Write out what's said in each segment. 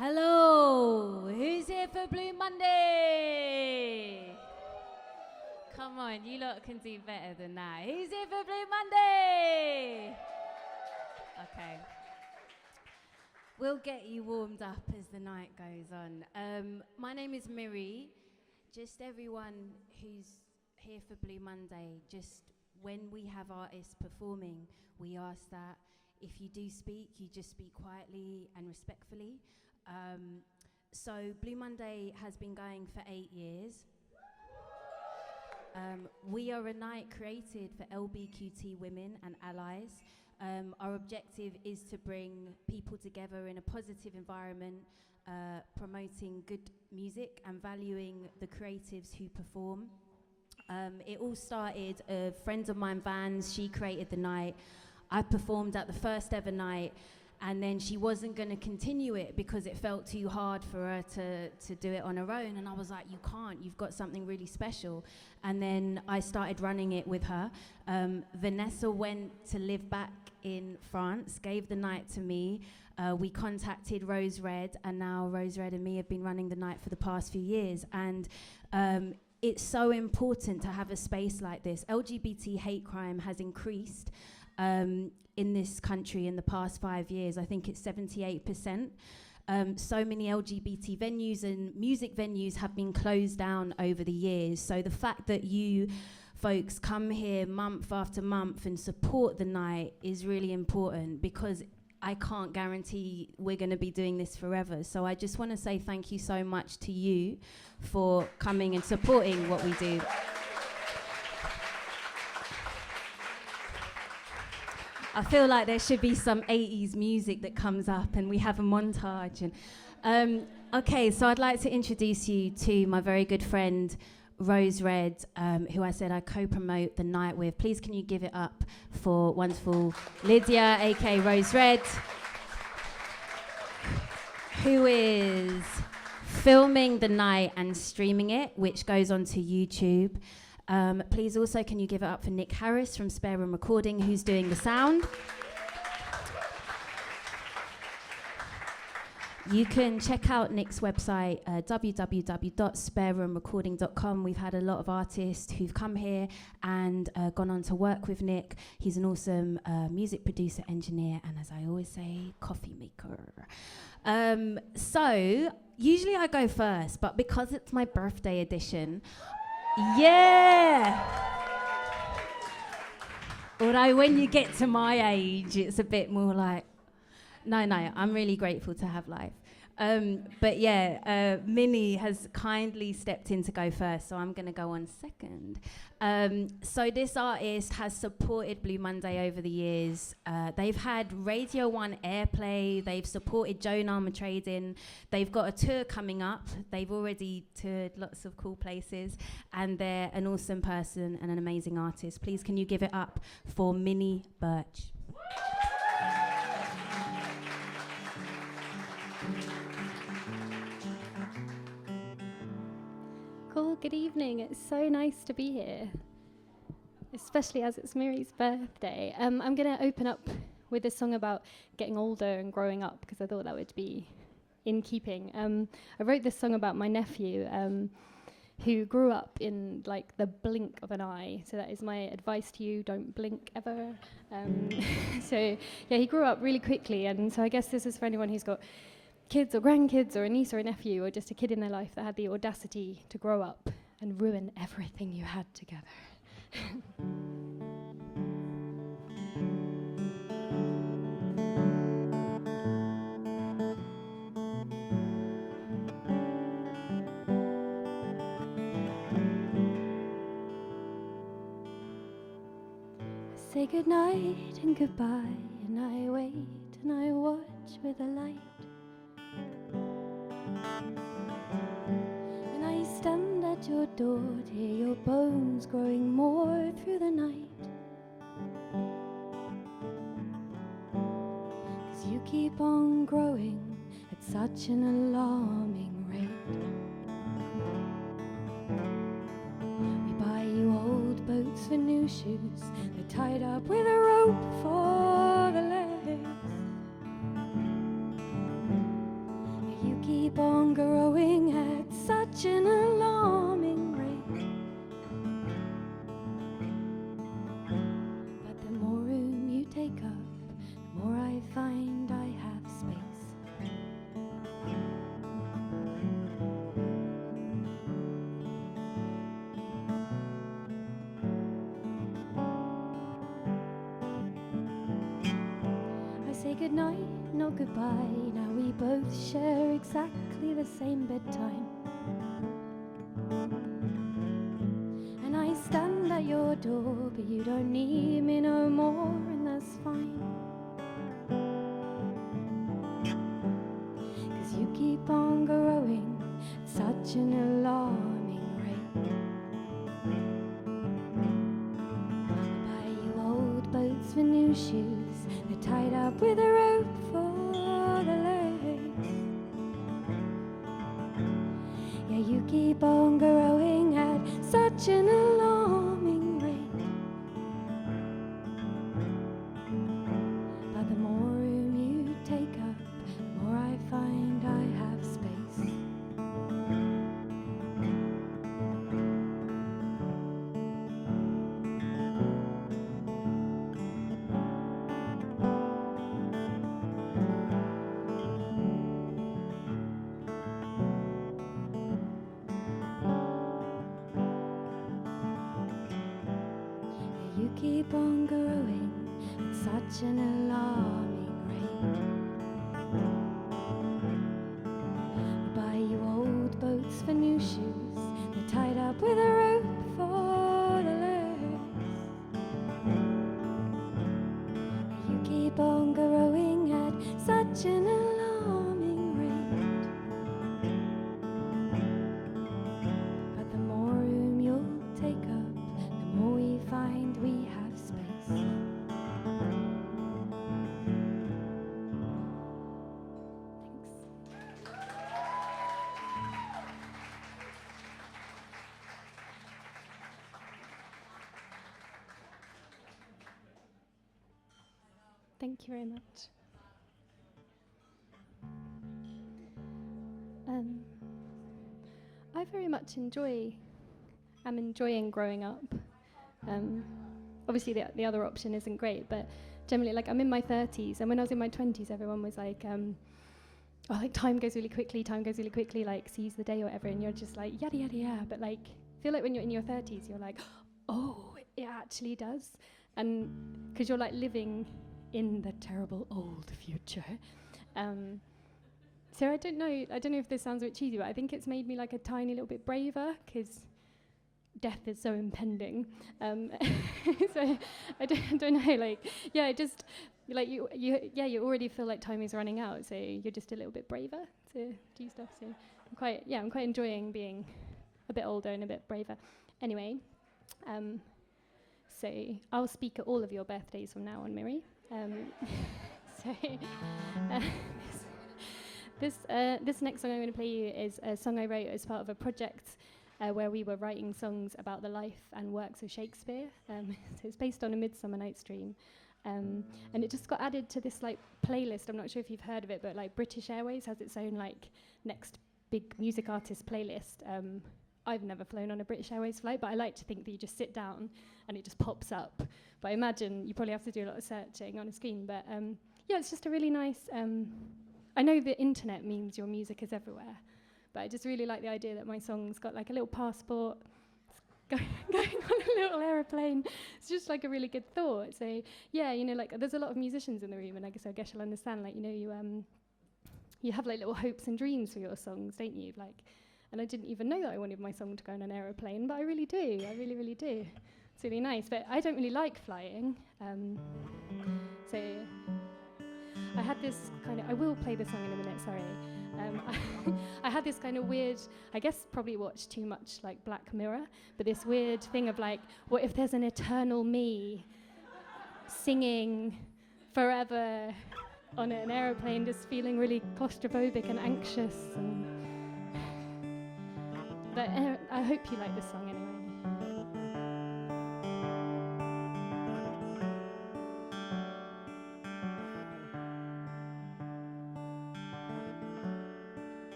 Hello, who's here for Blue Monday? Come on, you lot can do better than that. Who's here for Blue Monday? Okay. We'll get you warmed up as the night goes on. My name is Miri. Just everyone who's here for Blue Monday, just when we have artists performing, we ask that if you do speak, you just speak quietly and respectfully. So Blue Monday has been going for 8 years. We are a night created for LBQT women and allies. Our objective is to bring people together in a positive environment, promoting good music and valuing the creatives who perform. It all started, a friend of mine, Vans, she created the night. I performed at the first ever night, and then she wasn't going to continue it because it felt too hard for her to do it on her own. And I was like, you can't, you've got something really special. And then I started running it with her. Vanessa went to live back in France, gave the night to me. We contacted Rose Red, and now Rose Red and me have been running the night for the past few years. And it's so important to have a space like this. LGBT hate crime has increased in this country in the past 5 years. I think it's 78%. So many LGBT venues and music venues have been closed down over the years. So the fact that you folks come here month after month and support the night is really important, because I can't guarantee we're going to be doing this forever. So I just want to say thank you so much to you for coming and supporting what we do. I feel like there should be some 80s music that comes up and we have a montage. And okay, so I'd like to introduce you to my very good friend, Rose Red, who I said I co-promote the night with. Please can you give it up for wonderful Lydia, aka Rose Red, who is filming the night and streaming it, which goes onto YouTube. Please also can you give it up for Nick Harris from Spare Room Recording, who's doing the sound. You can check out Nick's website, www.spareroomrecording.com. We've had a lot of artists who've come here and gone on to work with Nick. He's an awesome music producer, engineer, and as I always say, coffee maker. So usually I go first, but because it's my birthday edition, yeah! Although when you get to my age, it's a bit more like, no, I'm really grateful to have life. But yeah, Minnie has kindly stepped in to go first, so I'm going to go on second. So this artist has supported Blue Monday over the years. They've had Radio 1 airplay, they've supported Joan Armatrading, they've got a tour coming up, they've already toured lots of cool places, and they're an awesome person and an amazing artist. Please can you give it up for Minnie Birch. Cool, good evening. It's so nice to be here, especially as it's Miri's birthday. I'm going to open up with a song about getting older and growing up, because I thought that would be in keeping. I wrote this song about my nephew, who grew up in like the blink of an eye. So that is my advice to you, don't blink ever. So yeah, he grew up really quickly, and so I guess this is for anyone who's got kids or grandkids or a niece or a nephew or just a kid in their life that had the audacity to grow up and ruin everything you had together. I say goodnight and goodbye, and I wait and I watch with a light. And I stand at your door to hear your bones growing more through the night. 'Cause you keep on growing at such an alarming rate. We buy you old boats for new shoes, they're tied up with a rope for the legs. You such an alarming rate. But the more room you take up, the more I find I have space. I say goodnight, not goodbye. Now we both share exactly the same bedtime. And I stand at your door, but you don't need me no more, and that's fine. 'Cause you keep on growing at such an alarming rate. I buy you old boats for new shoes, they're tied up with a rope for the legs. Yeah, you keep on growing at such an alarming rate. But the more room you take up, the more I find I have space. You keep on growing at such an alarming rate. We buy you old boats for new shoes, they're tied up with a rope for the legs. You keep on growing at such an alarming rate. But the more room you'll take up, the more we find we have space. Thank you very much. I very much am enjoying growing up. Obviously the other option isn't great, but generally, like, I'm in my 30s, and when I was in my 20s, everyone was like, oh, like, time goes really quickly, like, seize the day or whatever, and you're just like, yada, yada, yeah, but, like, I feel like when you're in your 30s, you're like, oh, it actually does, and because you're, like, living in the terrible old future. So I don't know if this sounds a bit cheesy, but I think it's made me, like, a tiny little bit braver, because death is so impending. So I don't know, like, yeah, just, like, you already feel like time is running out, so you're just a little bit braver to do stuff. So I'm quite enjoying being a bit older and a bit braver. Anyway, so I'll speak at all of your birthdays from now on, Miri. So this next song I'm going to play you is a song I wrote as part of a project where we were writing songs about the life and works of Shakespeare. So it's based on A Midsummer Night's Dream. And it just got added to this, like, playlist. I'm not sure if you've heard of it, but, like, British Airways has its own, like, next big music artist playlist. I've never flown on a British Airways flight, but I like to think that you just sit down and it just pops up. But I imagine you probably have to do a lot of searching on a screen. But yeah, it's just a really nice... I know the internet means your music is everywhere, but I just really like the idea that my song's got, like, a little passport, it's going on a little aeroplane. It's just, like, a really good thought. So yeah, you know, like, there's a lot of musicians in the room, and I guess you'll understand, like, you know, you have, like, little hopes and dreams for your songs, don't you? Like, and I didn't even know that I wanted my song to go on an aeroplane, but I really do. I really, really do. It's really nice, but I don't really like flying. So I had this kind of... I will play the song in a minute, sorry. I had this kind of weird... I guess probably watched too much, like, Black Mirror, but this weird thing of, like, what if there's an eternal me singing forever on an aeroplane, just feeling really claustrophobic and anxious. And but I hope you like this song anyway.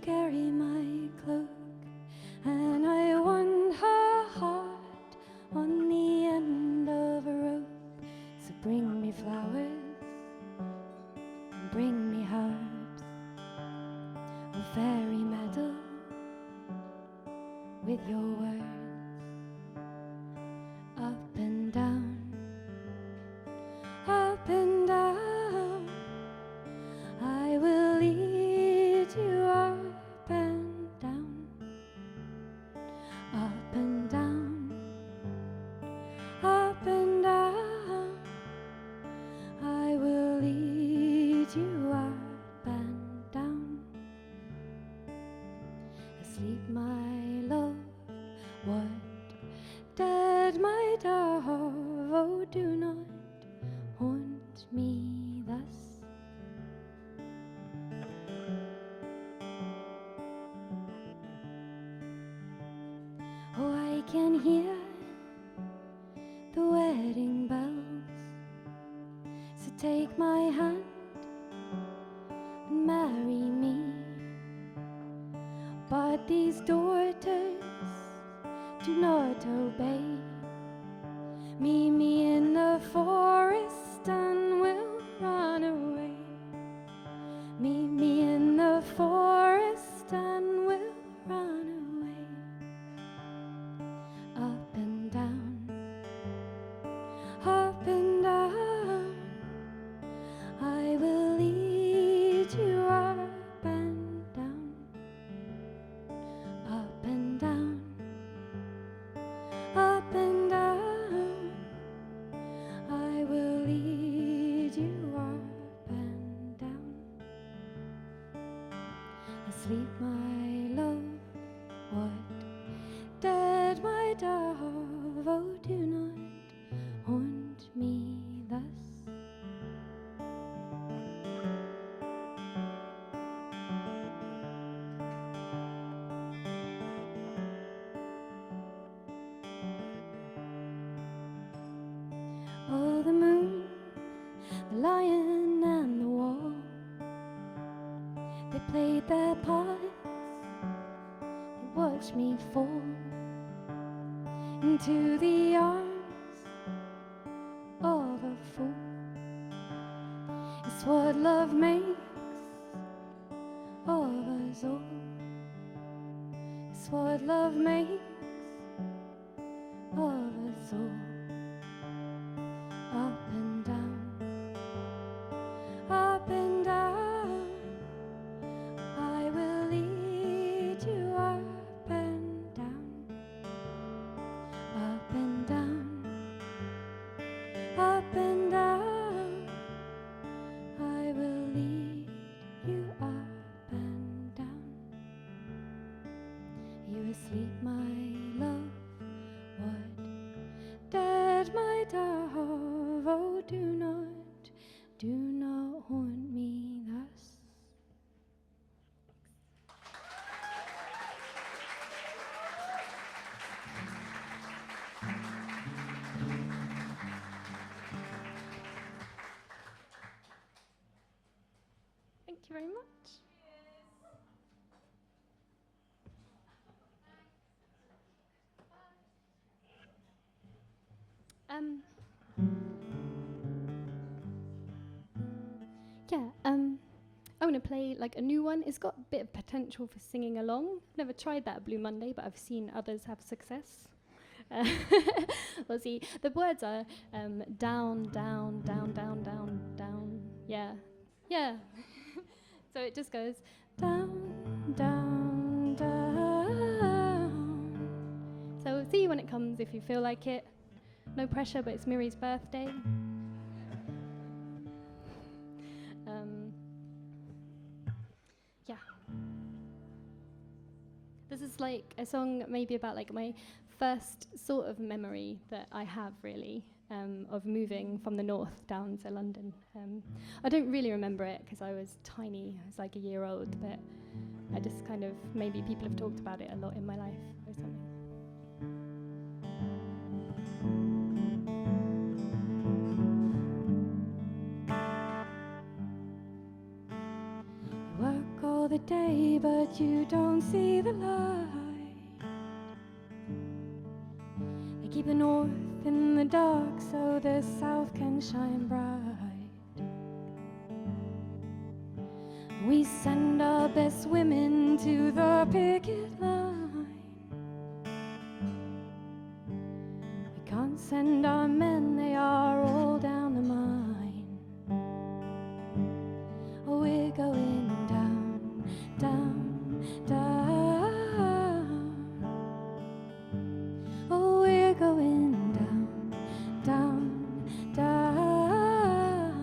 carry my cloak, and I want her heart on the end of a rope. So bring me flowers, and bring me herbs, a fairy meadow with your words. Up and down, up and down, I will lead you up and down, up and down, up and down, I will lead you up and down. Asleep, my love, what dead, my dove, oh, do not haunt me thus. Oh, I can hear the wedding bells, so take my hand and marry me. But these daughters do not obey. Meet me in the forest and we'll run away. Meet me in the forest and we'll run away. Up and down, up and down, I will lead you up and down, up and down, up and down, I will lead you up and down. Asleep, my love, what dead, my dove, oh, do not haunt me thus. Oh, the moon, the lion and the wall, they played their parts, they watched me fall into the arms of a fool. It's what love makes of us all. It's what love makes of us all. Up and down, up and down, I will lead you up and down, up and down, up and down, I will lead you up and down. You asleep, my love, what dead, my dove, oh, do not haunt me thus. Thank you very much. I'm going to play like a new one. It's got a bit of potential for singing along. Never tried that at Blue Monday, but I've seen others have success. We'll see. The words are down, down, down, down, down, down. Yeah. Yeah. So it just goes down, down, down. So we'll see when it comes if you feel like it. No pressure, but it's Miri's birthday. Yeah. This is like a song maybe about like my first sort of memory that I have really of moving from the north down to London. I don't really remember it because I was tiny. I was like a year old, but I just kind of, maybe people have talked about it a lot in my life or something. the day, but you don't see the light. They keep the north in the dark so the south can shine bright. We send our best women to the picket line. We can't send our men, they are all down the mine. Oh, we're going down, down, down. Oh, we're going down, down, down.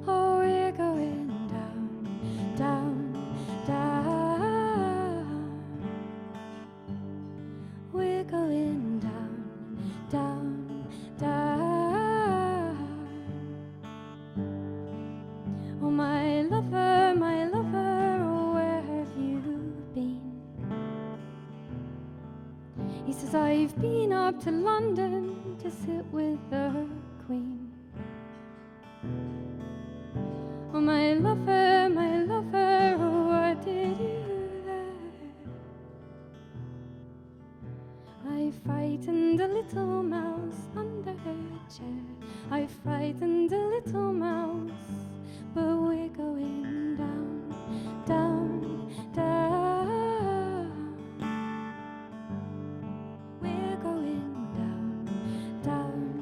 Oh, we're going down, down, down. We're going down, down, down. Oh, my lover, oh, where have you been? He says, I've been up to London to sit with the Queen. Oh, my lover, oh, what did you there? I frightened a little mouse under her chair. I frightened a little mouse, but we're going down, down, down. We're going down, down,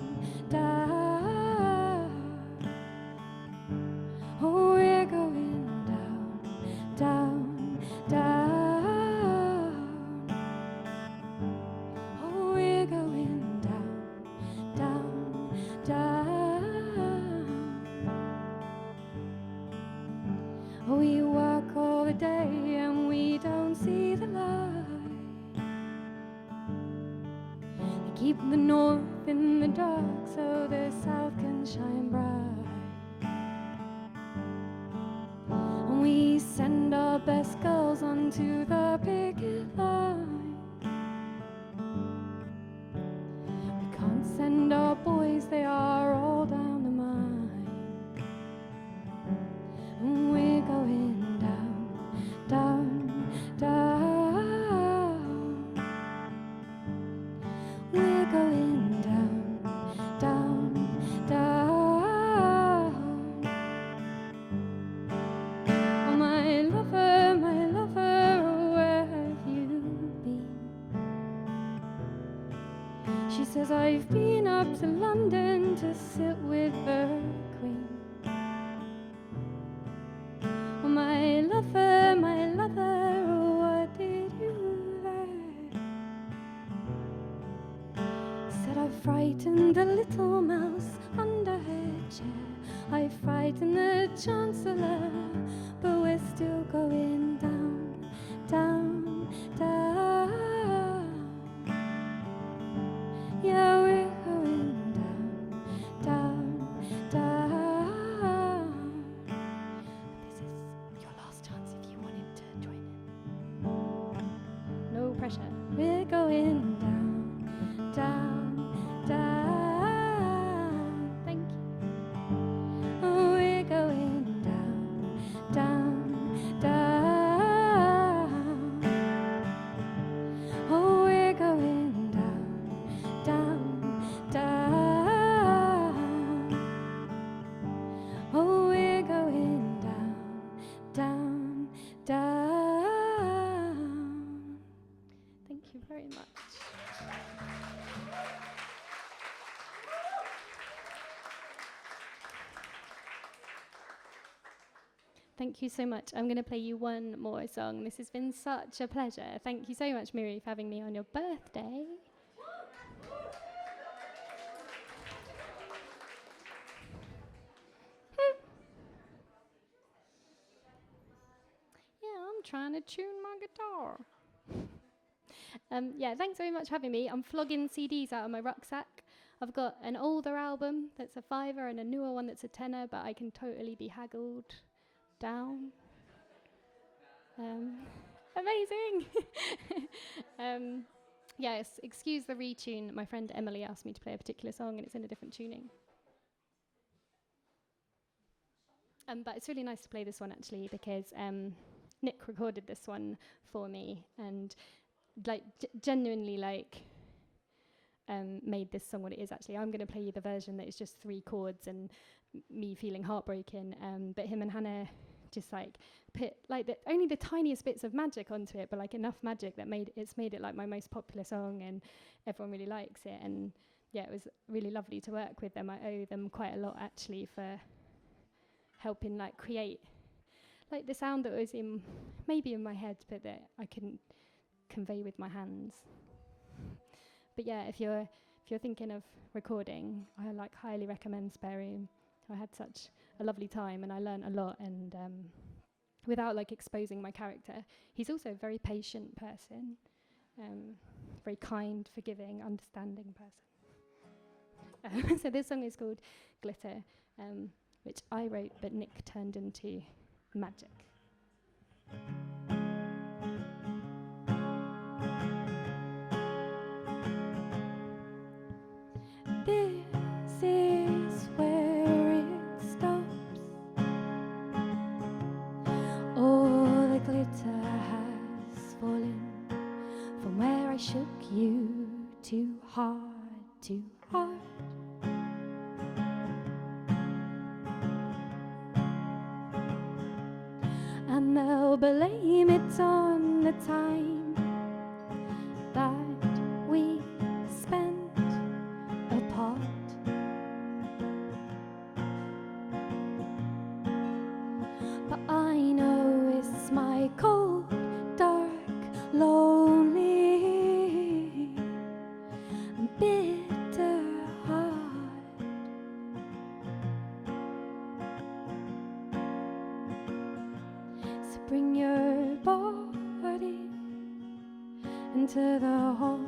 down. Oh, we're going down, down, down. Oh, we're going down, down, down. Oh, we work all the day and we don't see the light. They keep the north in the dark so the south can shine bright. And we send our best girls onto the picket line. We can't send our boys, they are all down the mine. And we're going down, down, down. We're going down, down, down. Oh, my lover, oh, where have you been? She says, I've been up to London to sit with the Queen. Oh, my lover, oh, what did you there? Said, I frightened the little mouse under her chair. I frightened the Chancellor, but we're still going down, down, down. Yeah, we're going down, down, down. This is your last chance if you wanted to join in. No pressure. We're going down, down, down. Thank you. Oh, we're going down, down, down. Oh, we're going down, down, down. Oh, we're going down, down, down. Thank you very much. Thank you so much. I'm going to play you one more song. This has been such a pleasure. Thank you so much, Miri, for having me on your birthday. Yeah, I'm trying to tune my guitar. Yeah, thanks very much for having me. I'm flogging CDs out of my rucksack. I've got an older album that's a £5 and a newer one that's a £10, but I can totally be haggled down. Amazing. Yes, excuse the retune. My friend Emily asked me to play a particular song and it's in a different tuning. But it's really nice to play this one actually because Nick recorded this one for me and genuinely made this song what it is actually. I'm going to play you the version that is just 3 chords and me feeling heartbroken, but him and Hannah just put only the tiniest bits of magic onto it, but enough magic that made it my most popular song and everyone really likes it. And yeah, it was really lovely to work with them. I owe them quite a lot actually for helping create the sound that was maybe in my head but that I couldn't convey with my hands. But yeah, if you're thinking of recording, I highly recommend Spare Room. I had such a lovely time and I learned a lot, and without exposing my character. He's also a very patient person, very kind, forgiving, understanding person. So this song is called Glitter, which I wrote but Nick turned into magic. This is where it stops. All the glitter has fallen from where I shook you too hard, too hard. And they'll blame it on the time that we spent apart. But I know it's my cold, dark, lonely, bitter heart. So bring your body into the hall.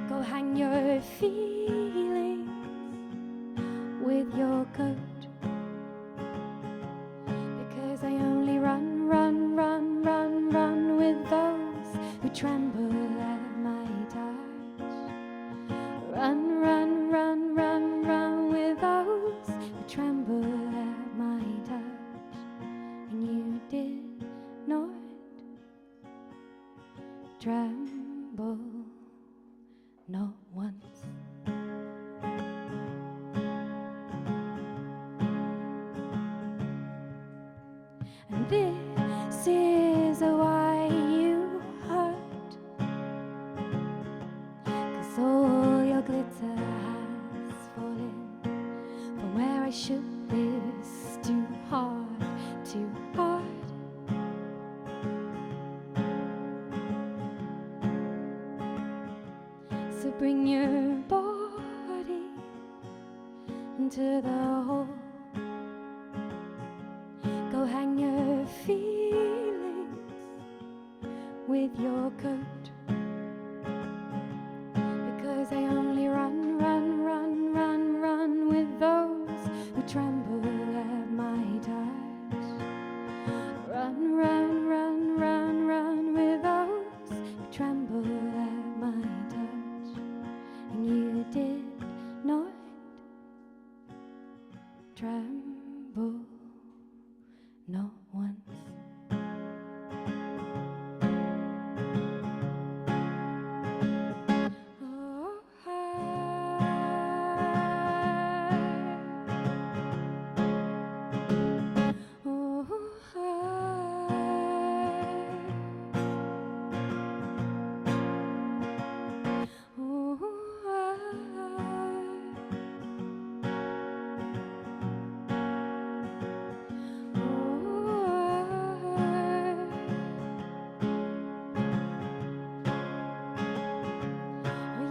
Go hang your feelings with your coat. Because I only run, run, run, run, run with those who tremble at my touch. Run, run, run, run, run with those who tremble at my touch. And you did not tremble, not once. And this is why you hurt, 'cause all your glitter has fallen from where I shook this too hard, too hard. So bring your body into the hall. Go hang your feelings with your coat. Because I only run, run, run, run, run with those who tremble at my touch. Run, run, run, run, run with those who tremble at my touch. And you did not tremble, not once. Oh,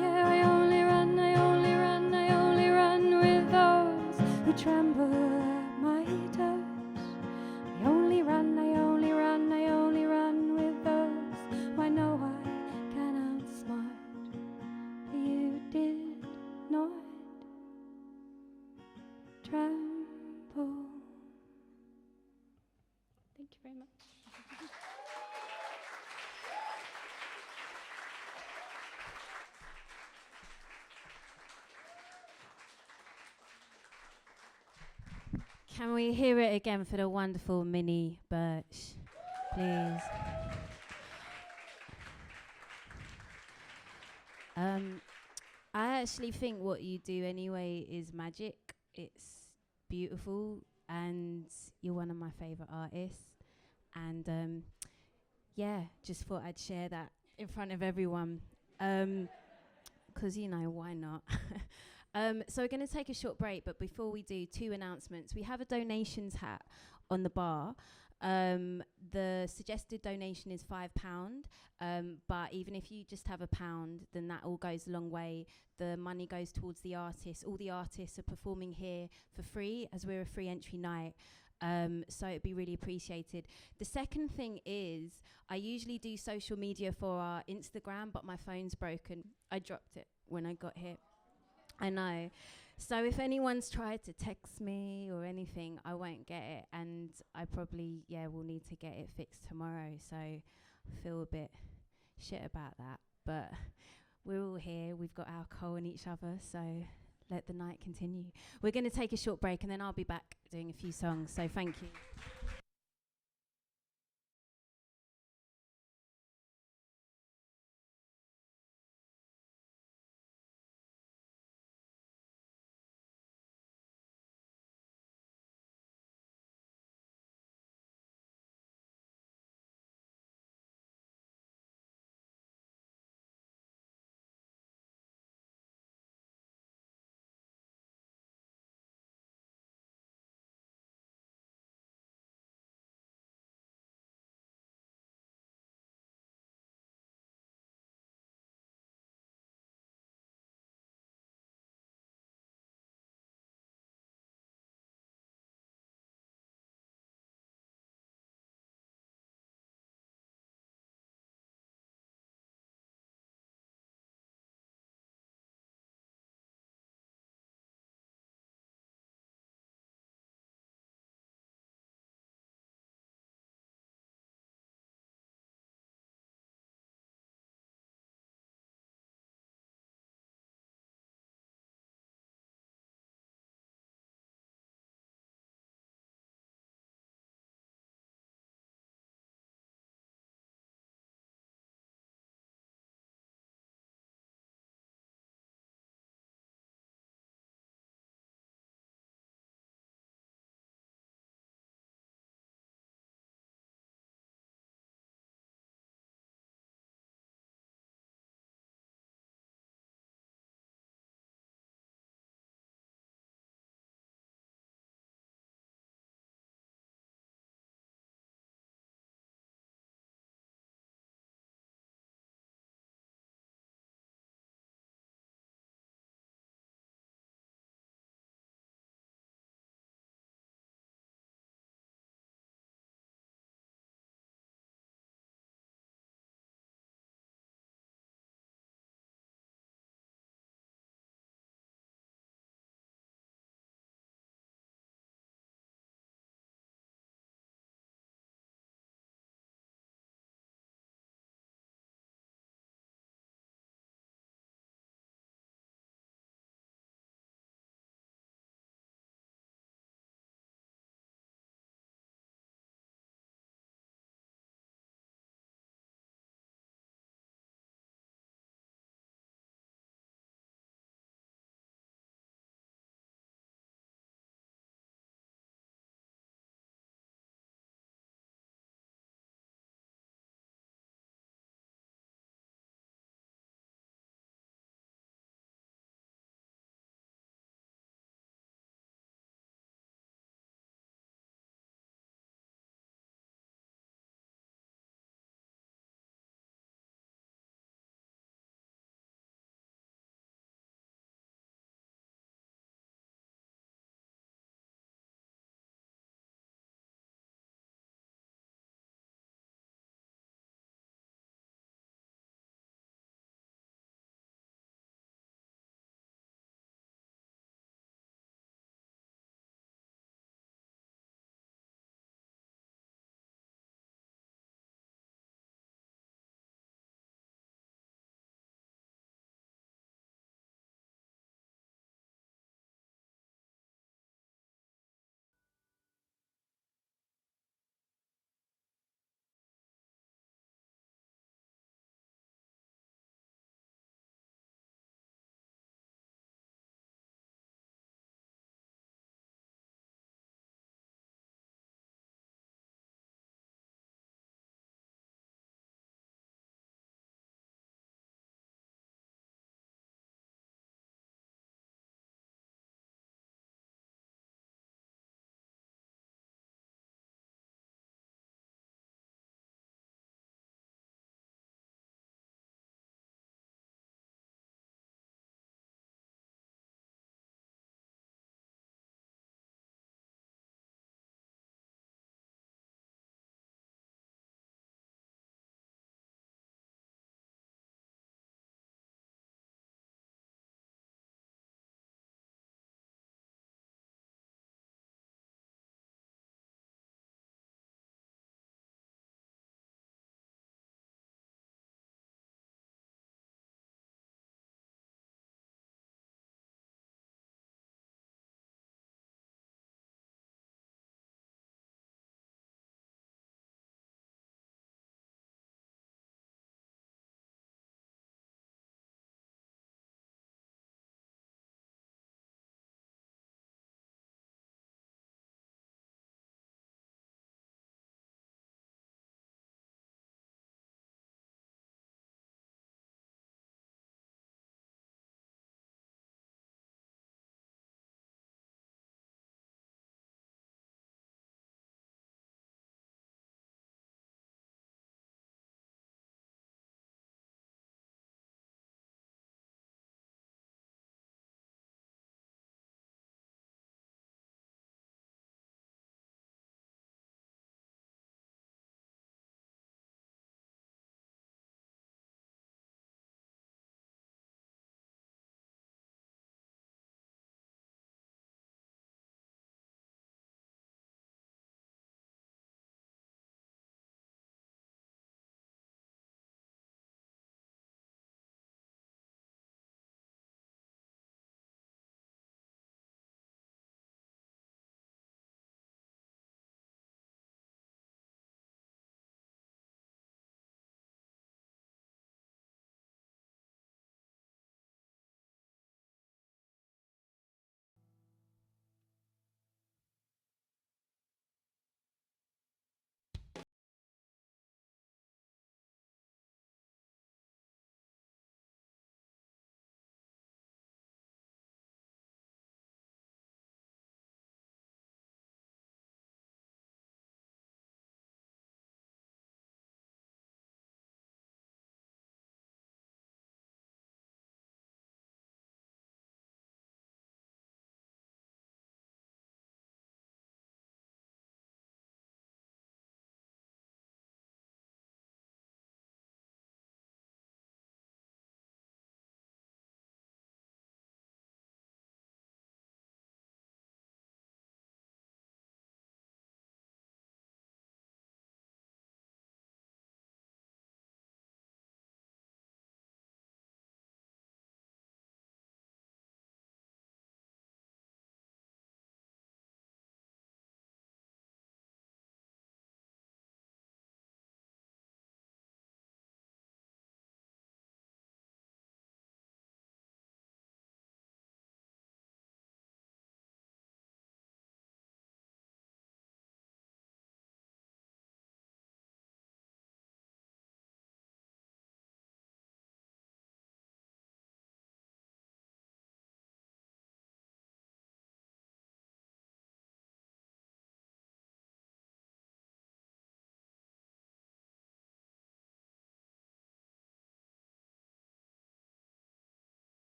yeah, I only run, I only run, I only run with those who tremble at my touch. I only run, I only run, I only run with those who I know I can outsmart. But you did not tremble. Thank you very much. Can we hear it again for the wonderful Minnie Birch, please? I actually think what you do anyway is magic. It's beautiful, and you're one of my favourite artists. And yeah, just thought I'd share that in front of everyone. 'Cause you know, why not? So we're going to take a short break, but before we do, 2 announcements. We have a donations hat on the bar. The suggested donation is £5, but even if you just have £1, then that all goes a long way. The money goes towards the artists. All the artists are performing here for free, as we're a free entry night. So it'd be really appreciated. The second thing is, I usually do social media for our Instagram, but my phone's broken. I dropped it when I got here. I know. So if anyone's tried to text me or anything, I won't get it, and I probably, will need to get it fixed tomorrow. So I feel a bit shit about that. But we're all here. We've got alcohol in each other, so let the night continue. We're going to take a short break, and then I'll be back doing a few songs. So thank you.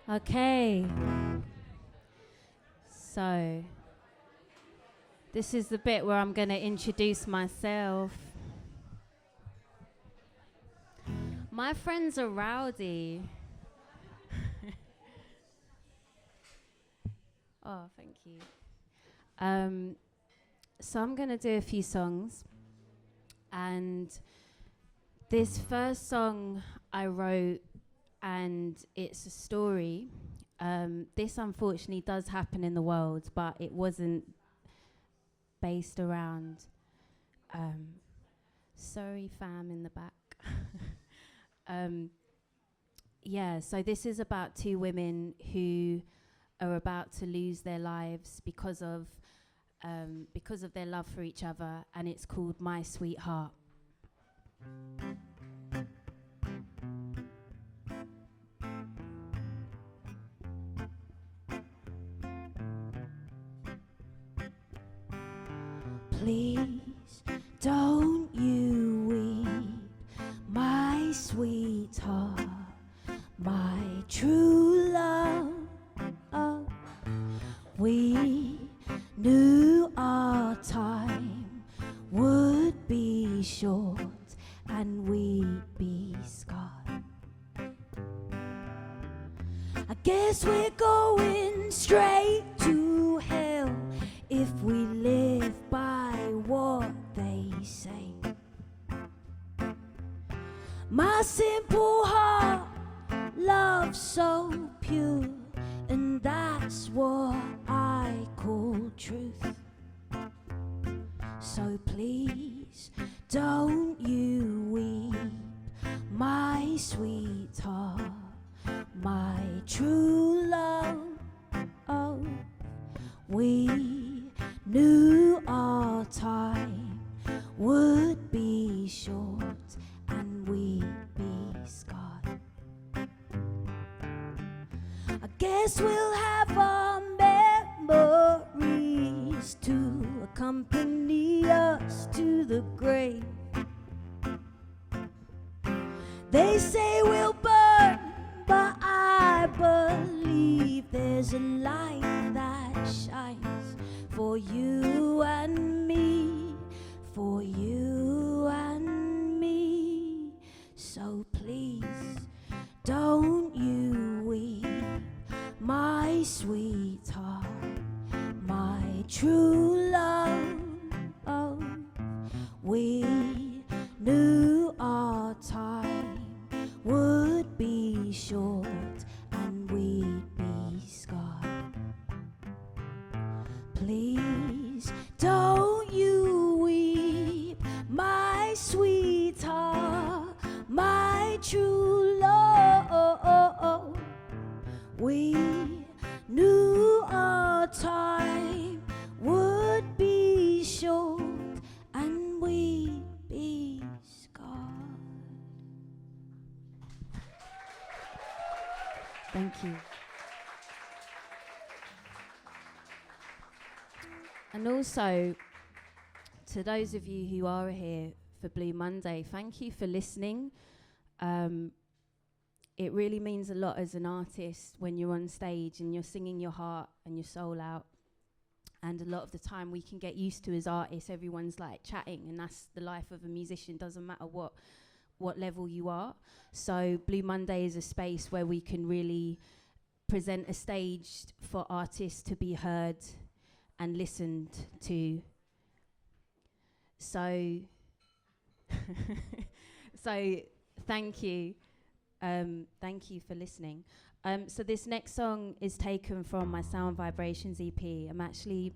Okay. So, this is the bit where I'm going to introduce myself. My friends are rowdy. Oh, thank you. So I'm going to do a few songs. And this first song I wrote, and it's a story. This unfortunately does happen in the world, but it wasn't based around. Sorry, fam in the back. Yeah, so this is about two women who are about to lose their lives because of their love for each other, and it's called My Sweetheart. Please don't you weep, my sweetheart, my true love. Oh, we knew our time would be short and we'd be scarred. I guess we're going straight to hell if we live by what they say. My simple heart loves so pure, and that's what I call truth. So please don't you weep, my sweetheart, my true love. Oh, we knew our time would be short and we'd be scarred. I guess we'll have our memories to accompany us to the grave. They say we'll burn, but I believe there's a light that shines for you and me, for you and me. So please don't you weep, my sweetheart, my true love. Oh, we knew our time would be short and we'd be scarred. Please don't you weep, my sweetheart, my true love. We knew our time would be short and we'd be scarred. Thank you. And also, to those of you who are here for Blue Monday, thank you for listening. It really means a lot as an artist when you're on stage and you're singing your heart and your soul out. And a lot of the time we can get used to as artists, everyone's like chatting, and that's the life of a musician, doesn't matter what level you are. So Blue Monday is a space where we can really present a stage for artists to be heard and listened to. So thank you. Thank you for listening. So this next song is taken from my Sound Vibrations EP. I'm actually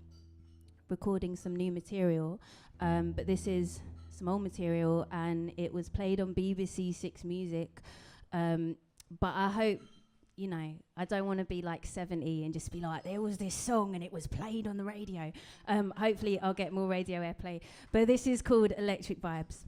recording some new material, but this is some old material, and it was played on BBC Six Music. But I hope, you know, I don't want to be like 70 and just be like, there was this song and it was played on the radio. Hopefully I'll get more radio airplay. But this is called Electric Vibes.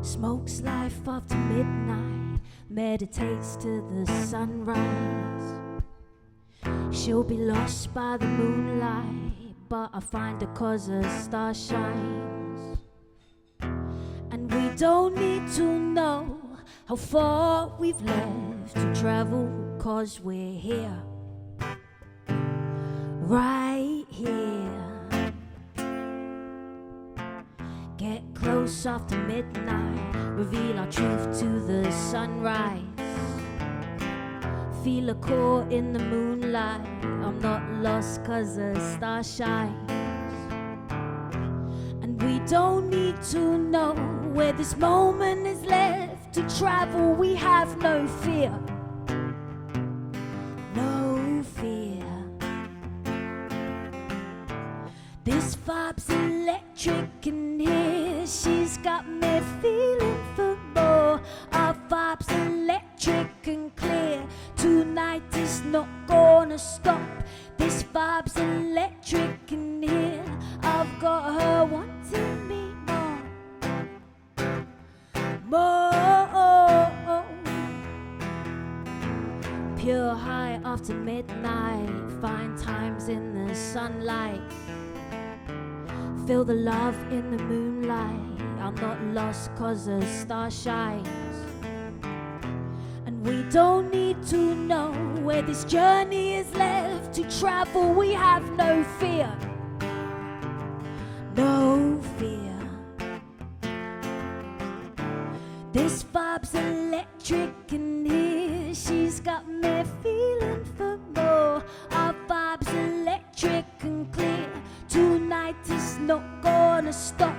Smokes life after midnight, meditates to the sunrise. She'll be lost by the moonlight, but I find her 'cause a star shines. And we don't need to know how far we've left to travel, 'cause we're here, right here. Get close after midnight, reveal our truth to the sunrise. Feel a core in the moonlight, I'm not lost 'cause a star shines. And we don't need to know where this moment is left to travel, we have no fear, no fear. This vibe's electric in here, she's got me feeling for more. Our vibe's electric and clear, tonight is not gonna stop. This vibe's electric in here, I've got her wanting me more, more. Pure high after midnight, fine times in the sunlight. Feel the love in the moonlight, I'm not lost 'cause a star shines. And we don't need to know where this journey is left to travel, we have no fear, no fear. This vibe's electric in here, she's got me feeling for more. Our vibe's electric and clear, tonight is not gonna stop.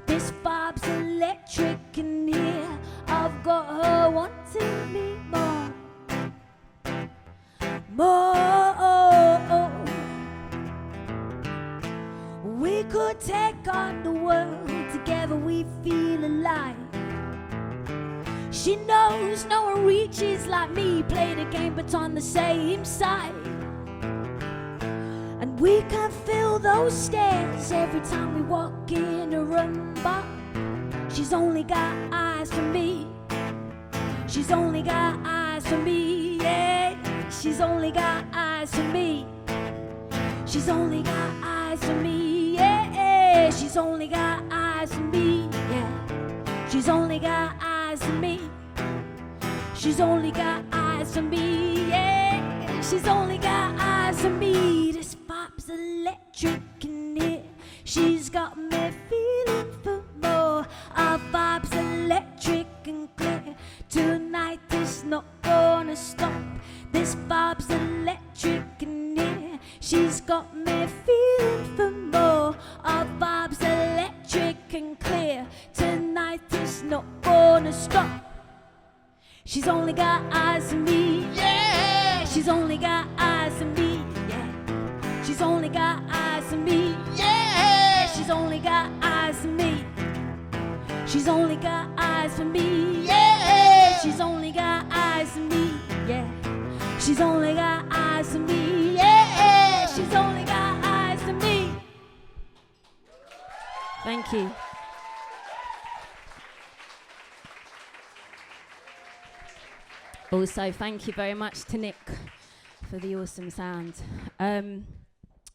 This vibe's electric in here, I've got her wanting me more, more. We could take on the world, together we feel alive. She knows no one reaches like me, play the game but on the same side. And we can feel those stares every time we walk in a room, but she's only got eyes for me. She's only got eyes for me, yeah. She's only got eyes for me. She's only got eyes for me, yeah. She's only got eyes for me, yeah. She's only got eyes for me. She's only got eyes for me, yeah. She's only got eyes for me. This vibe's electric in here, she's got me feeling for more. Our vibe's electric and clear, tonight is not gonna stop. This vibe's electric in here, she's got me feeling for more. Our vibe's electric and clear, tonight is not gonna stop. She's only got eyes for me, yeah. She's only got eyes for me, yeah. She's only got eyes for me, yeah. She's only got eyes for me. She's only got eyes for me, yeah. She's only got eyes for me, yeah. She's only got eyes for me, yeah. She's only got eyes for me. Thank you. Also, thank you very much to Nick for the awesome sound.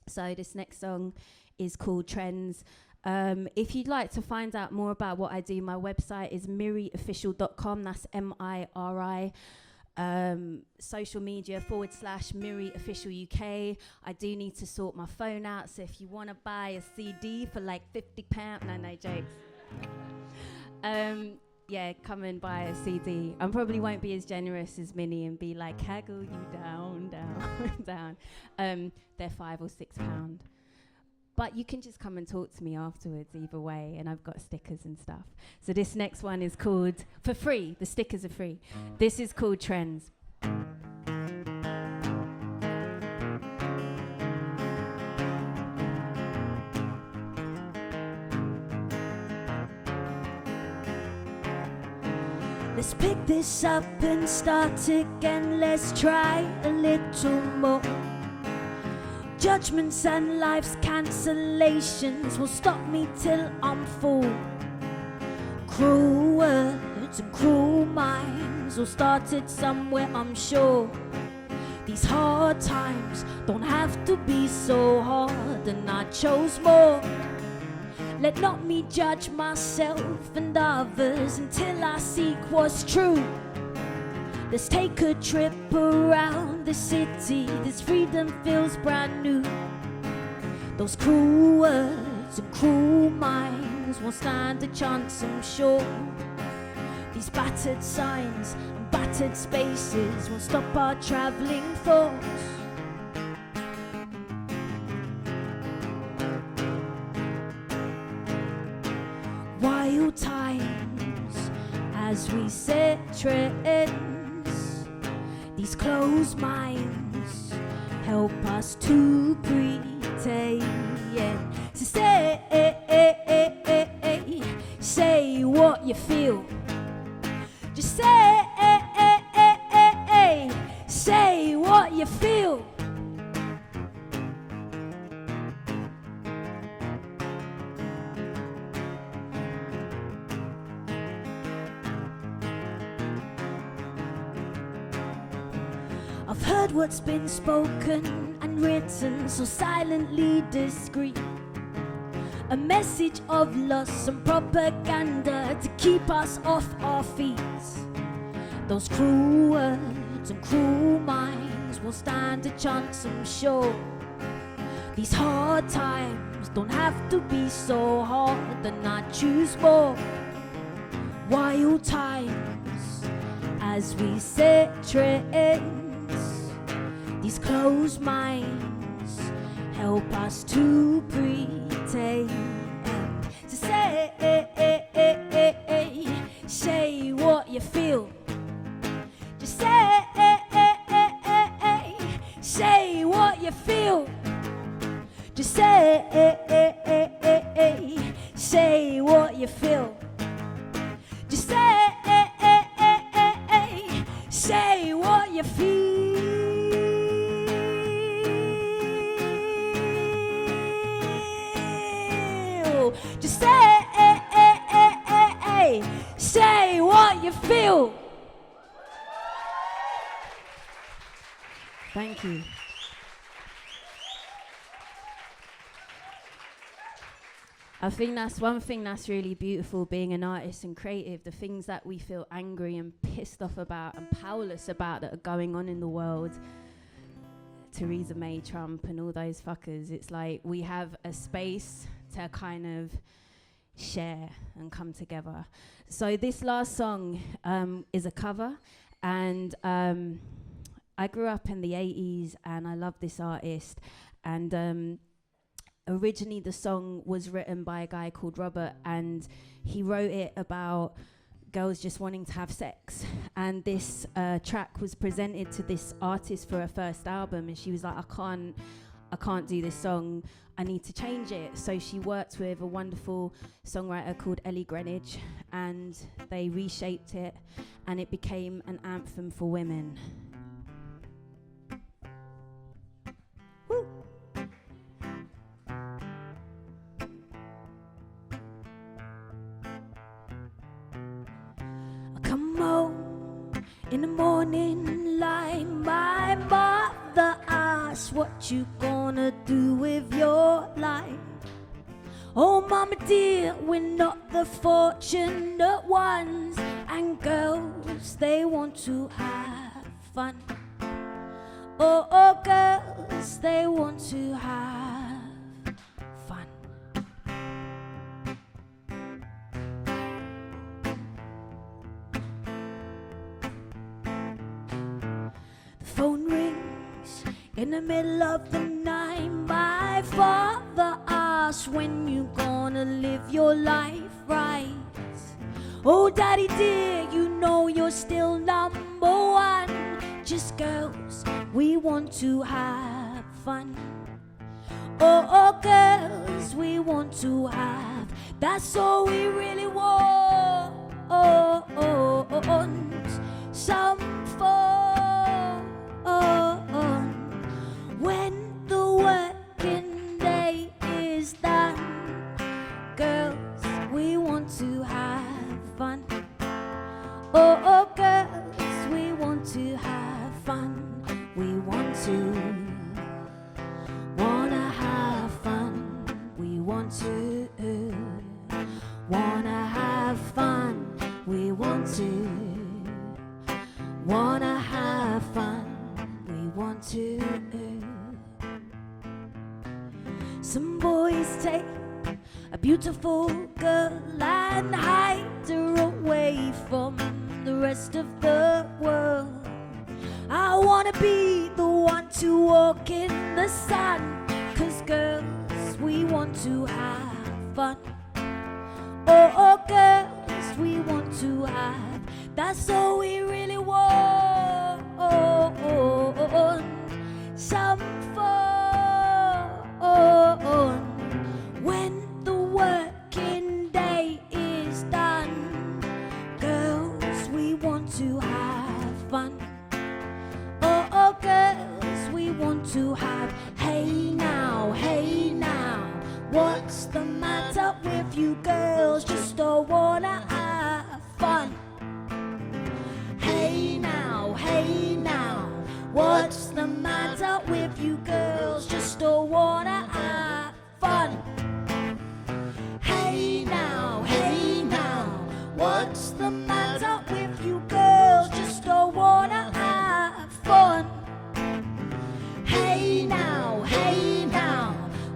So this next song is called Trends. If you'd like to find out more about what I do, my website is miriofficial.com. That's MIRI. Social media /MiriOfficialUK. I do need to sort my phone out, so if you want to buy a CD for like £50, no jokes. Yeah, come and buy a CD. I probably won't be as generous as Minnie and be like, haggle you down, down. They're £5 or £6. But you can just come and talk to me afterwards either way, and I've got stickers and stuff. So this next one is called, for free, the stickers are free. This is called Trends. Let's pick this up and start again. Let's try a little more. Judgments and life's cancellations will stop me till I'm full. Cruel words and cruel minds all started somewhere, I'm sure. These These hard times don't have to be so hard, and I chose more. Let not me judge myself and others until I seek what's true. Let's take a trip around the city. This freedom feels brand new. Those cruel words and cruel minds won't stand a chance, I'm sure. These battered signs and battered spaces won't stop our travelling thoughts. Wild times as we set trends. These closed minds help us to pretend. So say what you feel. Just say what you feel. I've heard what's been spoken and written, so silently discreet. A message of loss and propaganda to keep us off our feet. Those cruel words and cruel minds will stand a chance, I'm sure. These hard times don't have to be so hard, and I choose more. Wild times as we set trends. These closed minds help us to pretend. So say what you feel. Just say what you feel. Just say what you feel. Just say what you feel. Just say what you feel. Thank you. I think that's one thing that's really beautiful being an artist and creative, the things that we feel angry and pissed off about and powerless about that are going on in the world. Theresa May, Trump and all those fuckers, it's like we have a space to kind of share and come together. So this last song is a cover, and I grew up in the 80s and I love this artist, and originally the song was written by a guy called Robert, and he wrote it about girls just wanting to have sex, and this track was presented to this artist for her first album, and she was like, I can't do this song, I need to change it. So she worked with a wonderful songwriter called Ellie Greenwich, and they reshaped it and it became an anthem for women. Woo. I come home in the morning light, my mother asks, what you gonna do with your life? Oh mama dear, we're not the fortunate ones, and girls, they want to have fun. Oh girls, they want to have fun. The phone rings in the middle of the night, my father asks, when you gonna live your life right? Oh daddy dear, you know you're still number one. Just girls, we want to have fun. Oh girls, we want to have, that's all we really want. Some fun. When the working day is done, girls, we want to have fun. Oh girls, we want to have fun. We want want to wanna have fun. We want to wanna have fun. We want to. Some boys take a beautiful girl and hide her away from the rest of the world. I wanna be the one to walk in the sun, 'cause girls, we want to have fun. Oh, girls, we want to have, that's all we really want. Some fun when the working day is done. Girls, we want to have fun. Oh, girls, we want to have. Hey now, what's the matter with you girls? Just don't wanna have fun. Hey now, what's the matter with you girls? Just don't wanna have fun. Hey now, what's the matter with you girls? Just don't wanna have fun. Hey now,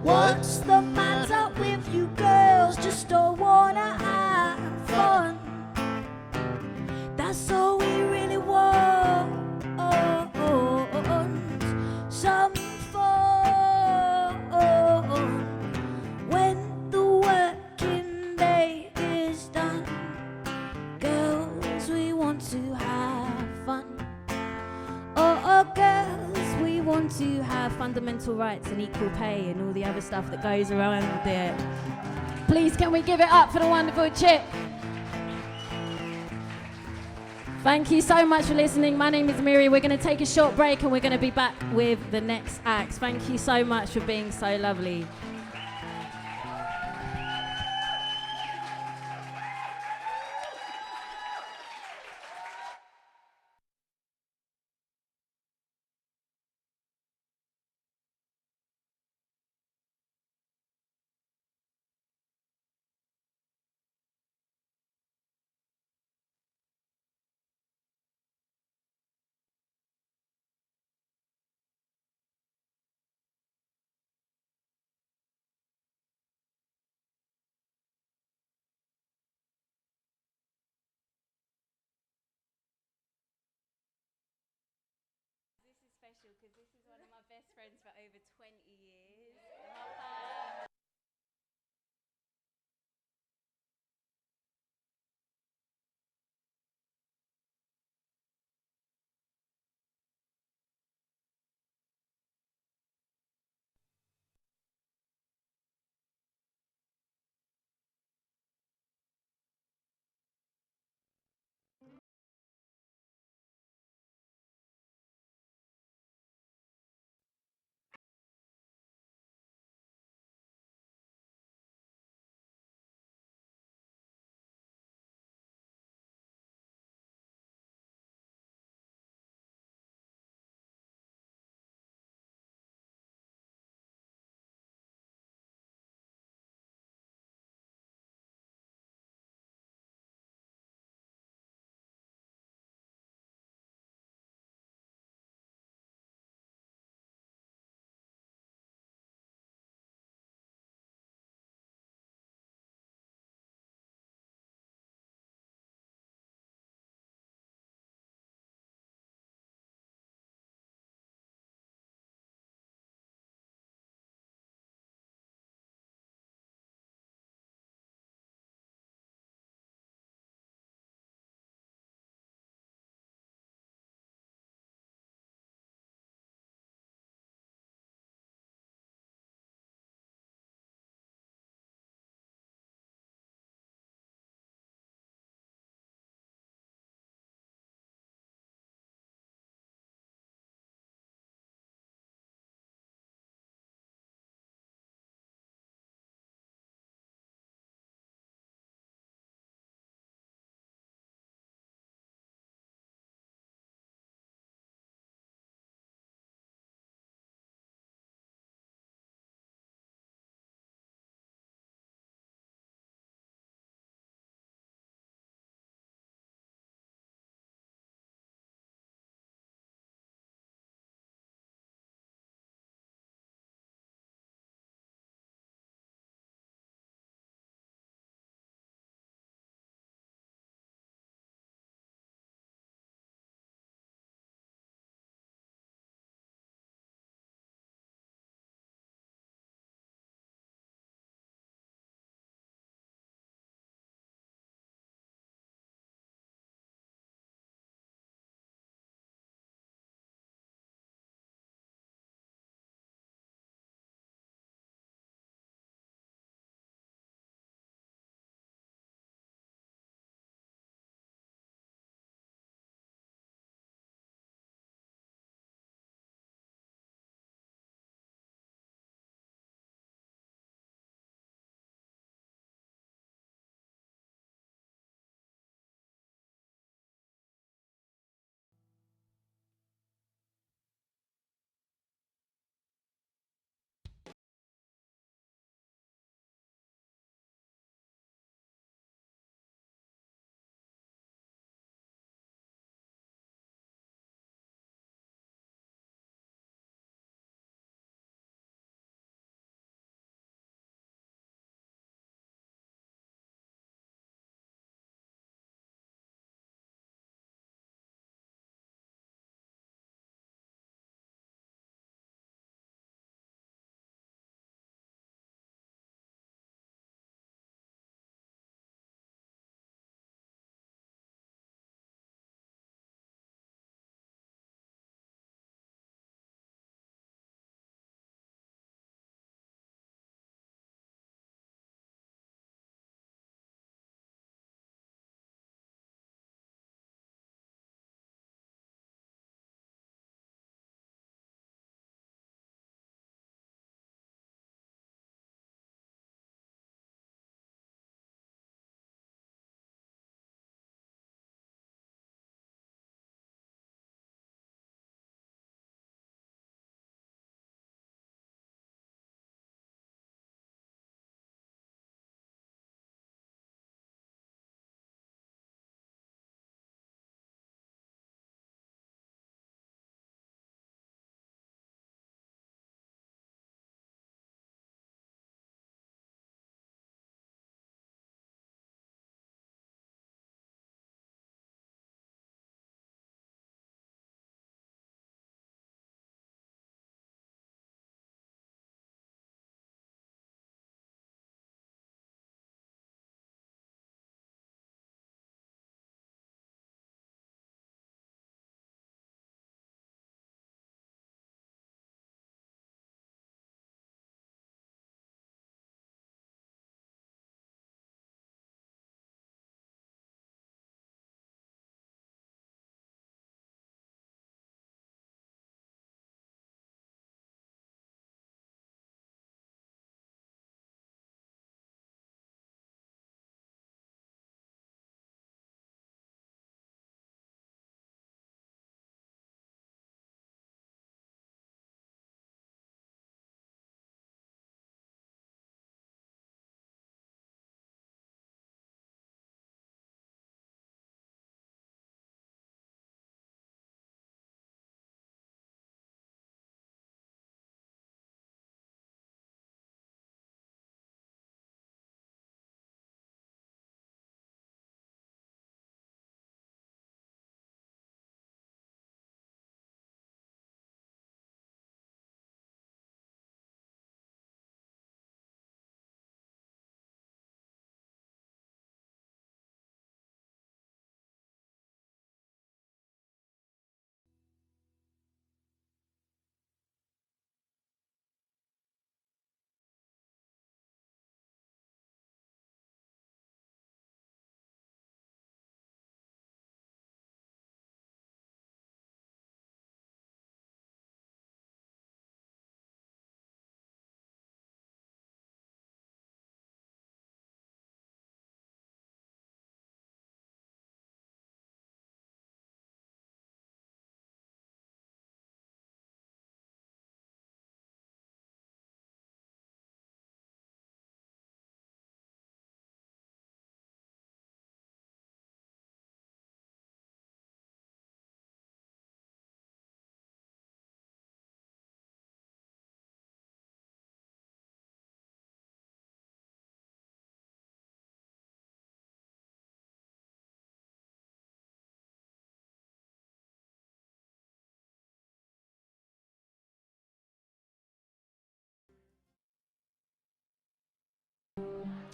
what's the matter with you girls? Just don't wanna have fun. That's all we really want. Some fun when the working day is done. Girls, we want to have fun. Oh, girls, we want to have fundamental rights and equal pay and all the other stuff that goes around it. Please, can we give it up for the wonderful Chip? Thank you so much for listening. My name is Miri. We're going to take a short break and we're going to be back with the next act. Thank you so much for being so lovely. Special because this is one of my best friends for over 20 years.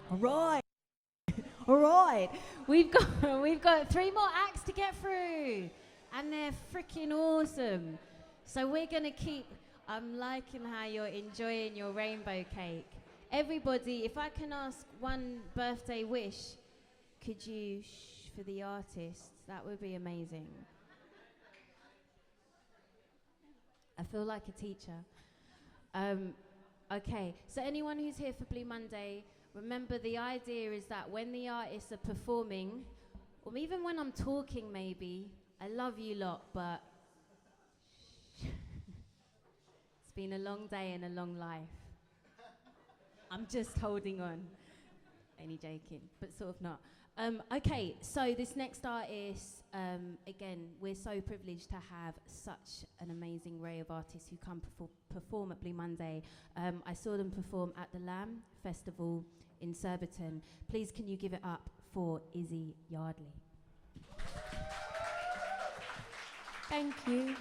All right. All right. We've got 3 more acts to get through, and they're freaking awesome. So we're gonna keep. I'm liking how you're enjoying your rainbow cake. Everybody, if I can ask one birthday wish, could you shh for the artist? That would be amazing. I feel like a teacher. Okay, so anyone who's here for Blue Monday, remember the idea is that when the artists are performing, or even when I'm talking maybe, I love you lot, but it's been a long day and a long life. I'm just holding on. Only joking, but sort of not. Okay, so this next artist, again, we're so privileged to have such an amazing array of artists who come perform at Blue Monday. I saw them perform at the Lamb Festival in Surbiton. Please can you give it up for Izzy Yardley. Thank you.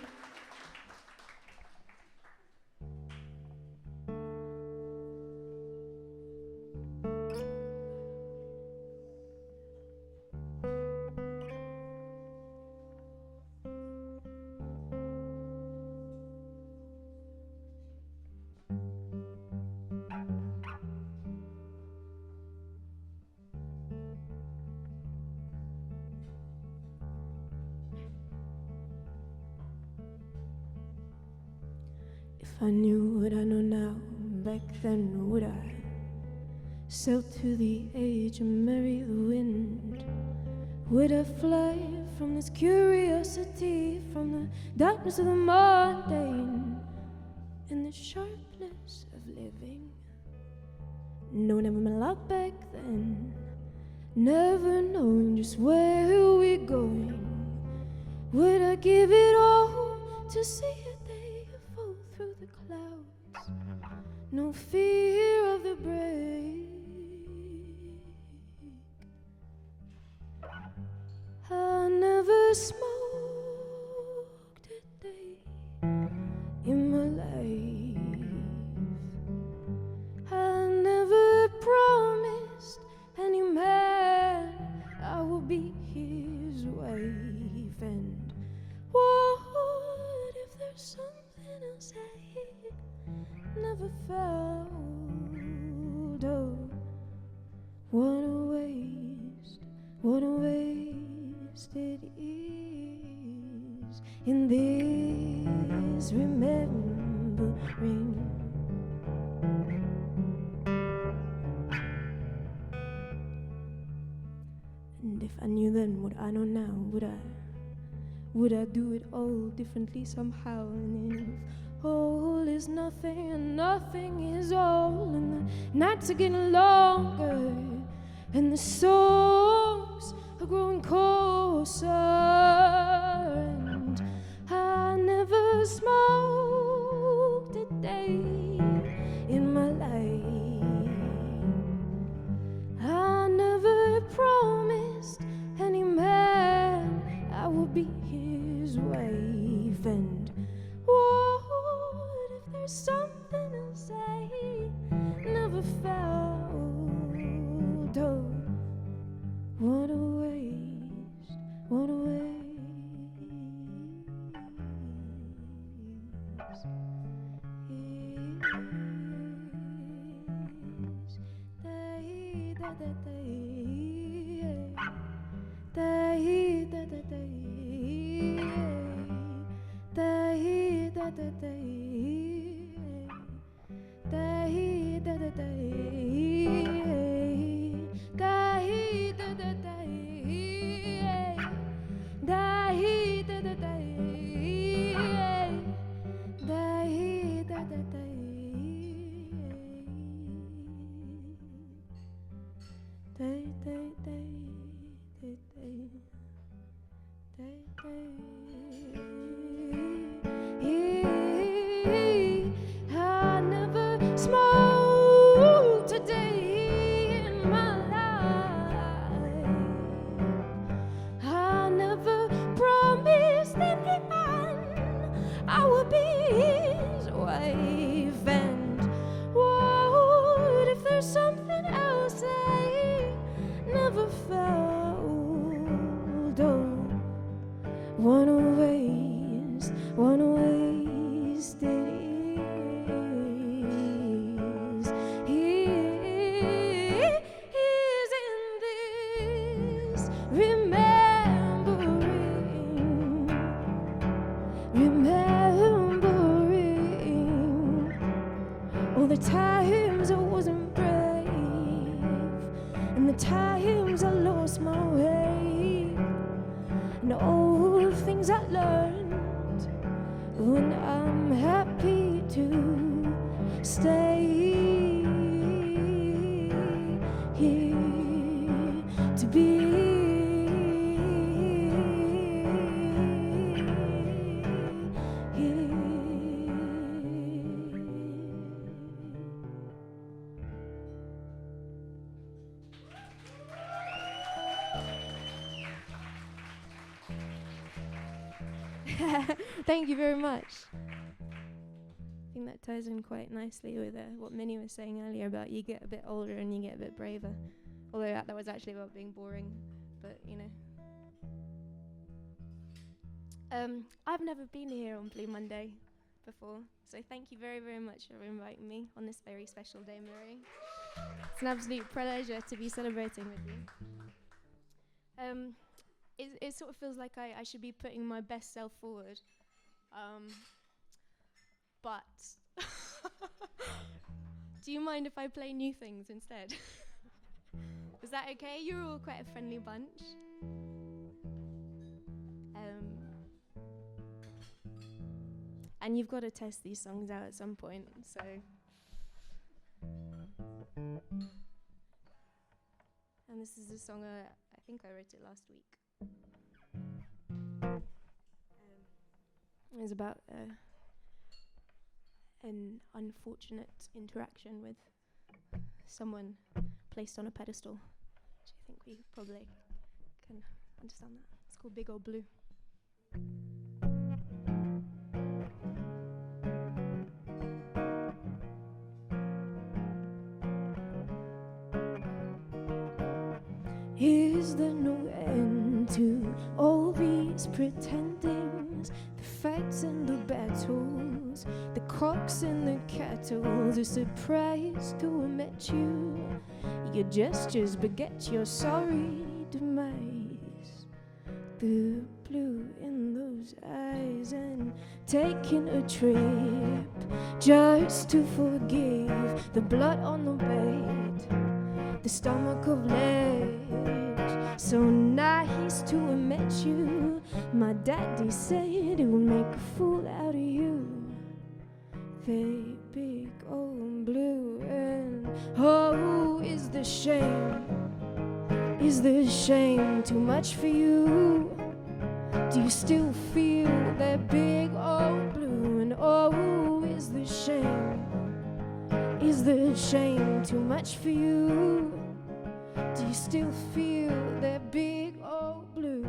If I knew what I know now, back then would I sail to the age and marry the wind? Would I fly from this curiosity, from the darkness of the mundane and the sharpness of living? No, never my love back then, never knowing just where we're going. Would I give it all to see a day fall through the clouds? No fear of the break. I never smoked a day in my life. I never promised any man I will be his wife. And what if there's something else I never felt? Oh, what a waste, what a waste it is in this remembering. And if I knew then what I know now, would I do it all differently somehow? And if all is nothing and nothing is all, and the nights are getting longer and the songs are growing coarser, and I never smoked a day in my life. I never promised any man I would be his wife. And what if there's something else I never felt? Oh, what a waste, what a waste. times I lost my way, and all the things I learned, when I'm happy to stay here, to be Thank you very much. I think that ties in quite nicely with what Minnie was saying earlier about you get a bit older and you get a bit braver. Although that was actually about being boring, but you know. I've never been here on Blue Monday before, so thank you very, very much for inviting me on this very special day, Marie. It's an absolute pleasure to be celebrating with you. It sort of feels like I should be putting my best self forward. But do you mind if I play new things instead? Is that okay? You're all quite a friendly bunch. And you've got to test these songs out at some point, so. And this is a song, I think I wrote it last week. It's about an unfortunate interaction with someone placed on a pedestal, which I think we probably can understand that. It's called Big Old Blue. Is there no end to all these pretendings, the fights and the battles, the cocks and the kettles? A surprise to have met you, your gestures beget your sorry demise. The blue in those eyes, and taking a trip just to forgive the blood on the bed, the stomach of lead. So nice to have met you. My daddy said it would make a fool out of you. They big old blue, and oh, is the shame? Is the shame too much for you? Do you still feel that big old blue? And oh, is the shame? Is the shame too much for you? Do you still feel that big old blue?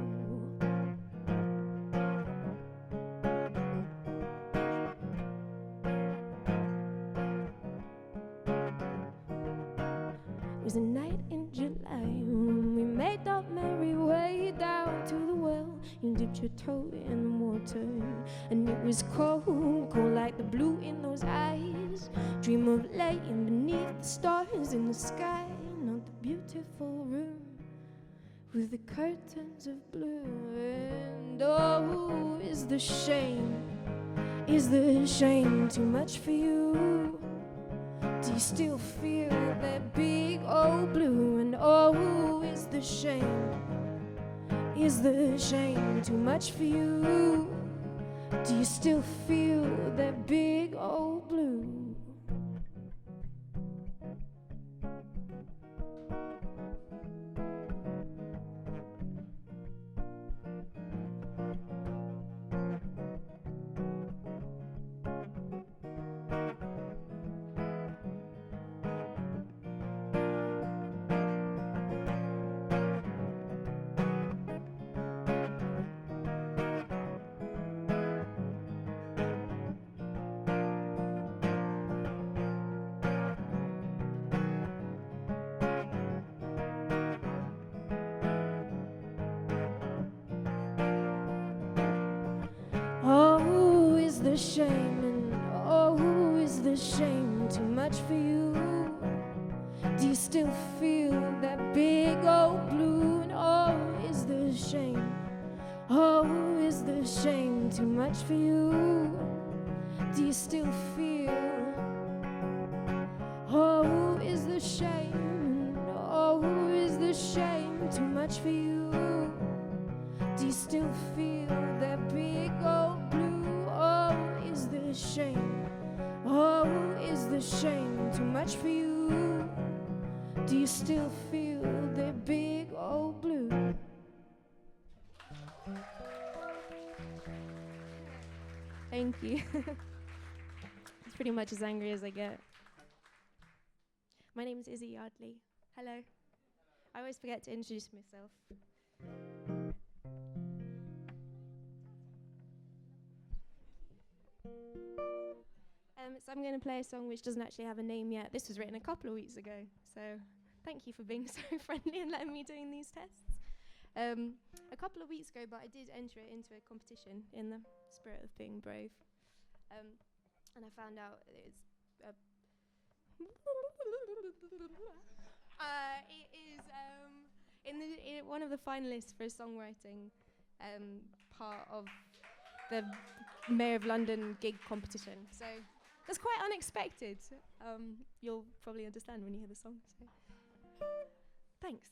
It was a night in July when we made our merry way down to the well. You dipped your toe in the water, and it was cold, cold like the blue in those eyes. Dream of laying beneath the stars in the sky, not the beautiful room with the curtains of blue. And oh, is the shame? Is the shame too much for you? Do you still feel that big old blue? And oh, is the shame? Is the shame too much for you? Do you still feel that big old blue? The shame, and oh, is the shame too much for you? Do you still feel that big old blue? And oh, is the shame? Oh, is the shame too much for you? Do you still feel? Oh, is the shame? Oh, is the much for you? Do you still feel that big old blue? Oh, is the shame? Oh, is the shame too much for you? Do you still feel that big old blue? Thank you. It's pretty much as angry as I get. My name is Izzy Yardley. Hello. I always forget to introduce myself. So I'm going to play a song which doesn't actually have a name yet. This was written a couple of weeks ago, so thank you for being so friendly and letting me doing these tests. A couple of weeks ago, but I did enter it into a competition in the spirit of being brave. And I found out it's it is in one of the finalists for a songwriting part of the Mayor of London gig competition. So that's quite unexpected. You'll probably understand when you hear the song. So thanks.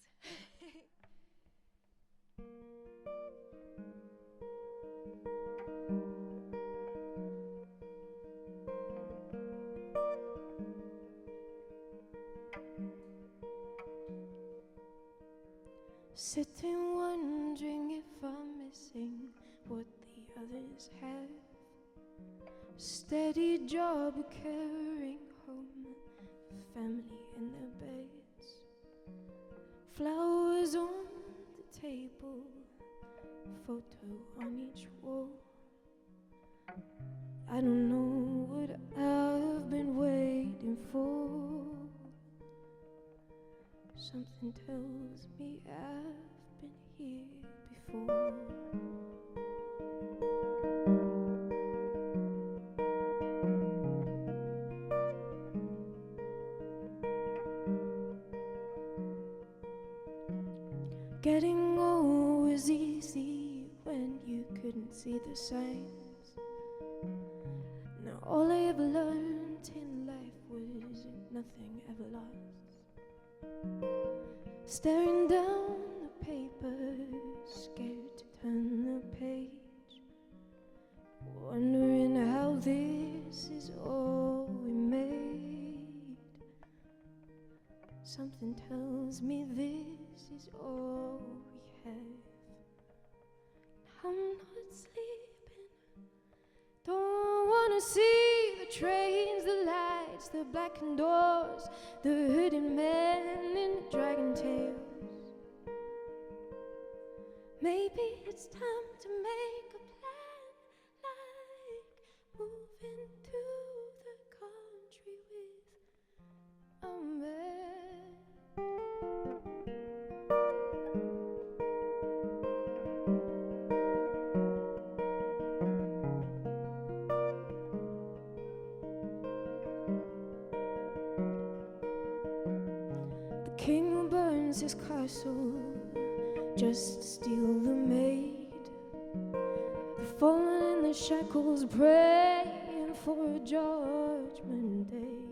Sitting wondering if I'm missing what the others have. Steady job carrying home family in their beds. Flowers on the table, photo on each wall. I don't know what I've been waiting for. Something tells me I've been here before. Getting old was easy when you couldn't see the signs. Now all I ever learned in life was nothing ever lasts. Staring down the paper, scared to turn the page, wondering how this is all we made. Something tells me this is all we have. I'm not sleeping, don't wanna see the trains, the lights, the blackened doors, the hooded men in the dragon tails. Maybe it's time to make a plan, like moving to the country with a man. The king burns his castle just to steal the maid. The fallen in the shackles praying for a judgment day,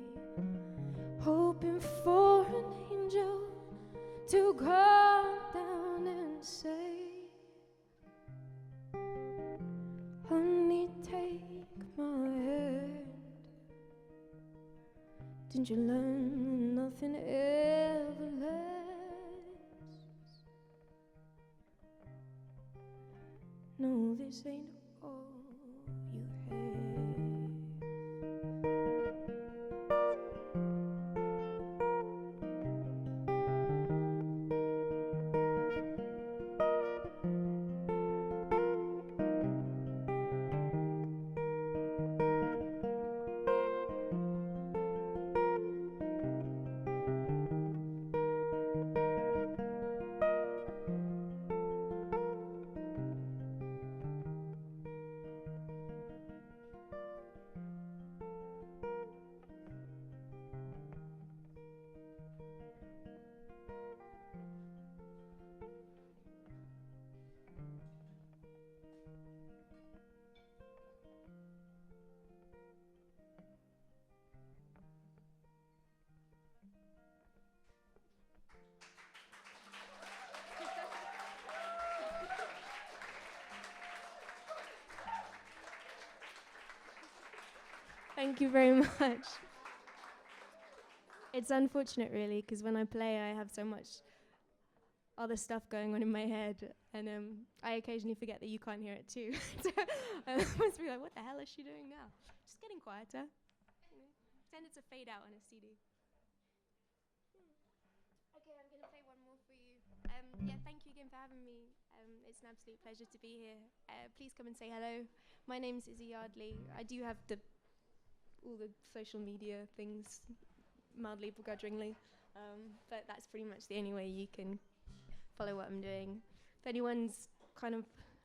hoping for an angel to come down and say, honey, take my hand. Didn't you learn nothing ever lasts? No, this ain't all you have. Thank you very much. It's unfortunate, really, because when I play, I have so much other stuff going on in my head, and I occasionally forget that you can't hear it too. So I must be like, what the hell is she doing now? Just getting quieter. Pretend it's a fade out on a CD. Okay, I'm going to play one more for you. Yeah, thank you again for having me. It's an absolute pleasure to be here. Please come and say hello. My name's Izzy Yardley. I do have all the social media things mildly begrudgingly, but that's pretty much the only way you can follow what I'm doing. If anyone's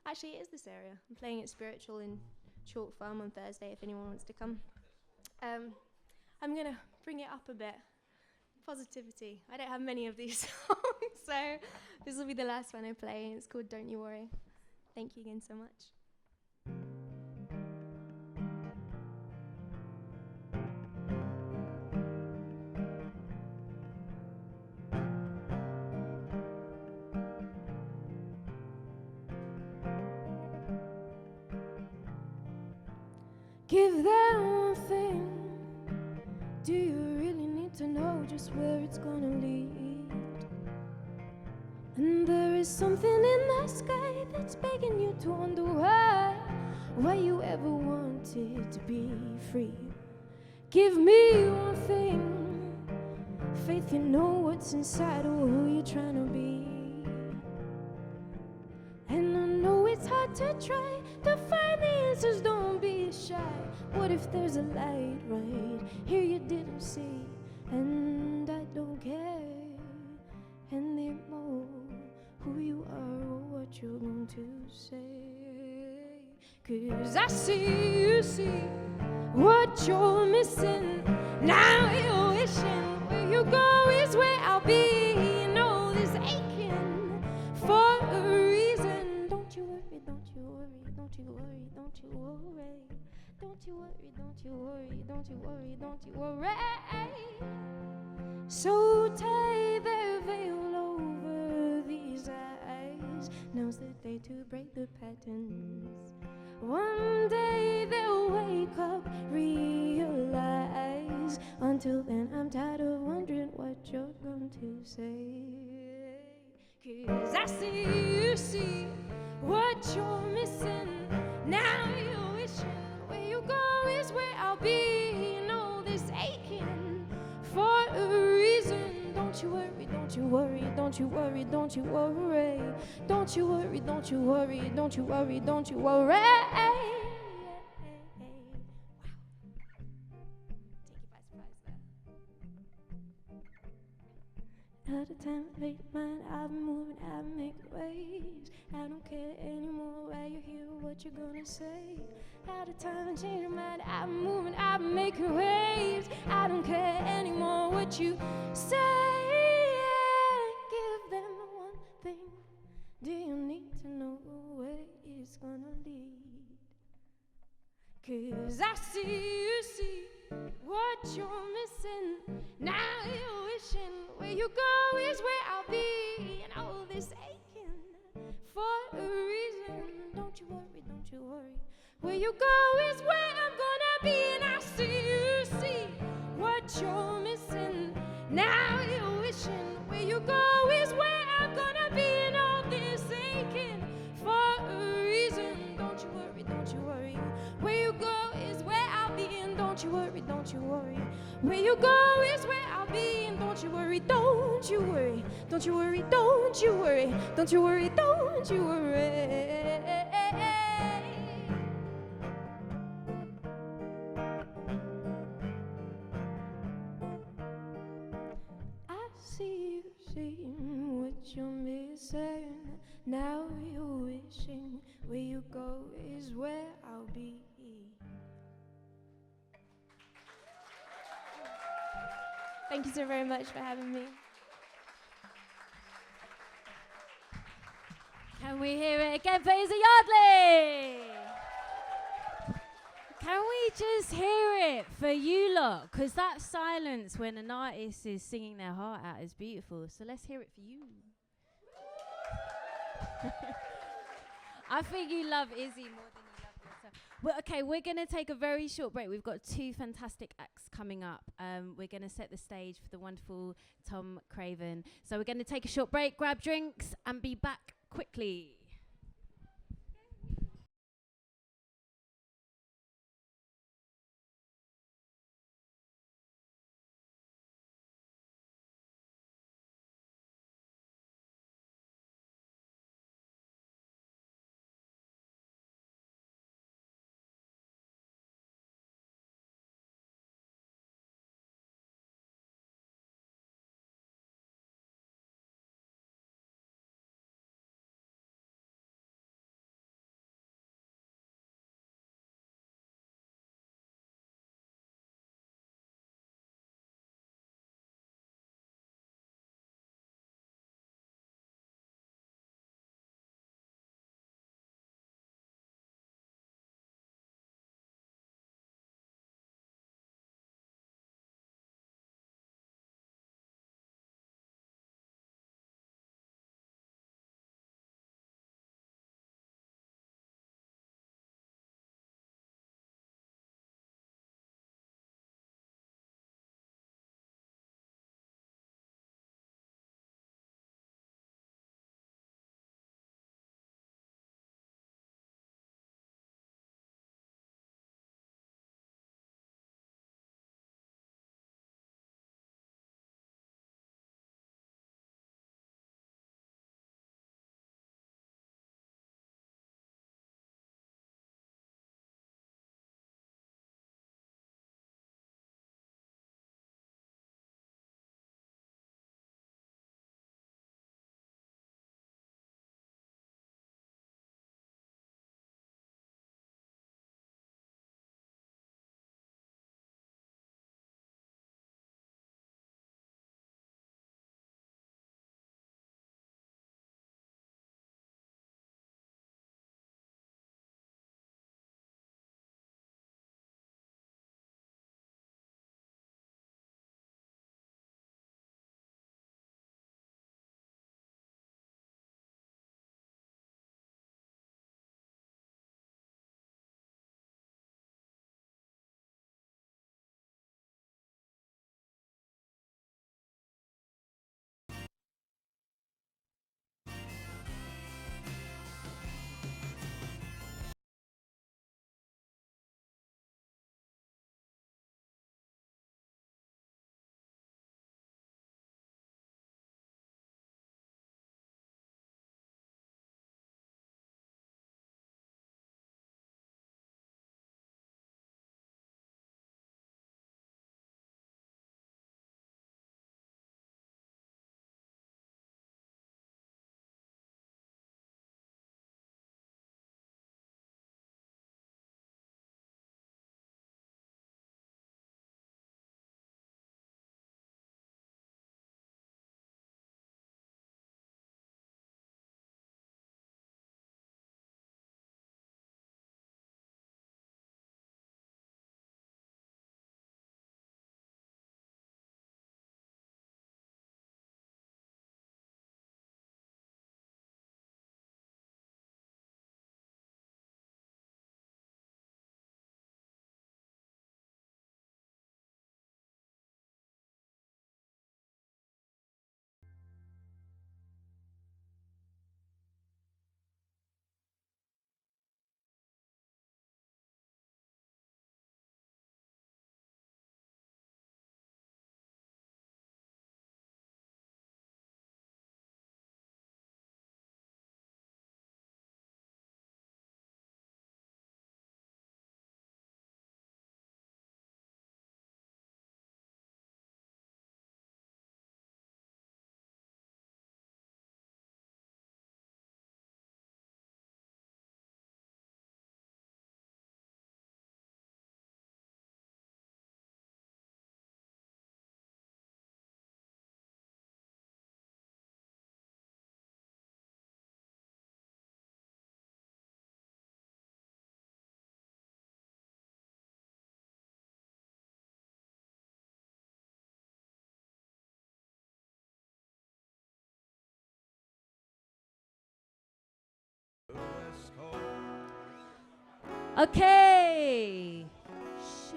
actually it is this area. I'm playing at Spiritual in Chalk Farm on Thursday if anyone wants to come. I'm going to bring it up a bit. Positivity. I don't have many of these songs, so this will be the last one I play. It's called Don't You Worry. Thank you again so much. Give them one thing. Do you really need to know just where it's gonna lead? And there is something in the sky that's begging you to wonder why you ever wanted to be free. Give me one thing. Faith, you know what's inside of who you're trying to be. And I know it's hard to try to find the answers, don't be shy. What if there's a light right here you didn't see? And I don't care anymore who you are or what you're going to say. 'Cause I see you see what you're missing. Now you're wishing where you go is where I'll be. You know this aching for a reason. Don't you worry, don't you worry, don't you worry, don't you worry. Don't you worry, don't you worry, don't you worry, don't you worry. So tie their veil over these eyes. Now's the day to break the patterns. One day they'll wake up, realize. Until then I'm tired of wondering what you're going to say. 'Cause I see you see what you're missing. Now you're wishing where you go is where I'll be. You know this aching for a reason. Don't you worry, don't you worry, don't you worry, don't you worry. Don't you worry, don't you worry, don't you worry, don't you worry. Wow. Take you by surprise there. Out of time, late mind, I've been moving, I've been making waves. I don't care anymore why you're here or what you're gonna say. Out of time and change your mind, I've been moving, I've been making waves. I don't care anymore what you say. Give them one thing. Do you need to know where it's gonna lead? 'Cause I see you see what you're missing. Now you're wishing where you go is where I'll be. And all this aching for a reason. Don't you worry, don't you worry. Where you go is where I'm gonna be. And I see you see what you're missing. Now you're wishing where you go is where I'm gonna be. And all this aching for a reason. Don't you worry, don't you worry. Where you go is where I'll be. And don't you worry, don't you worry. Where you go is where I'll be. And don't you worry, don't you worry. Don't you worry, don't you worry. Don't you worry, don't you worry. I see you seeing what you're missing. Now you're wishing where you go is where I'll be. Thank you so very much for having me. Can we hear it again for Izzy Yardley? Can we just hear it for you lot? Because that silence when an artist is singing their heart out is beautiful. So let's hear it for you. I think you love Izzy more than you love yourself. Well, okay, we're going to take a very short break. We've got 2 fantastic acts coming up. We're going to set the stage for the wonderful Tom Craven. So we're going to take a short break, grab drinks, and be back quickly. Okay. Shh,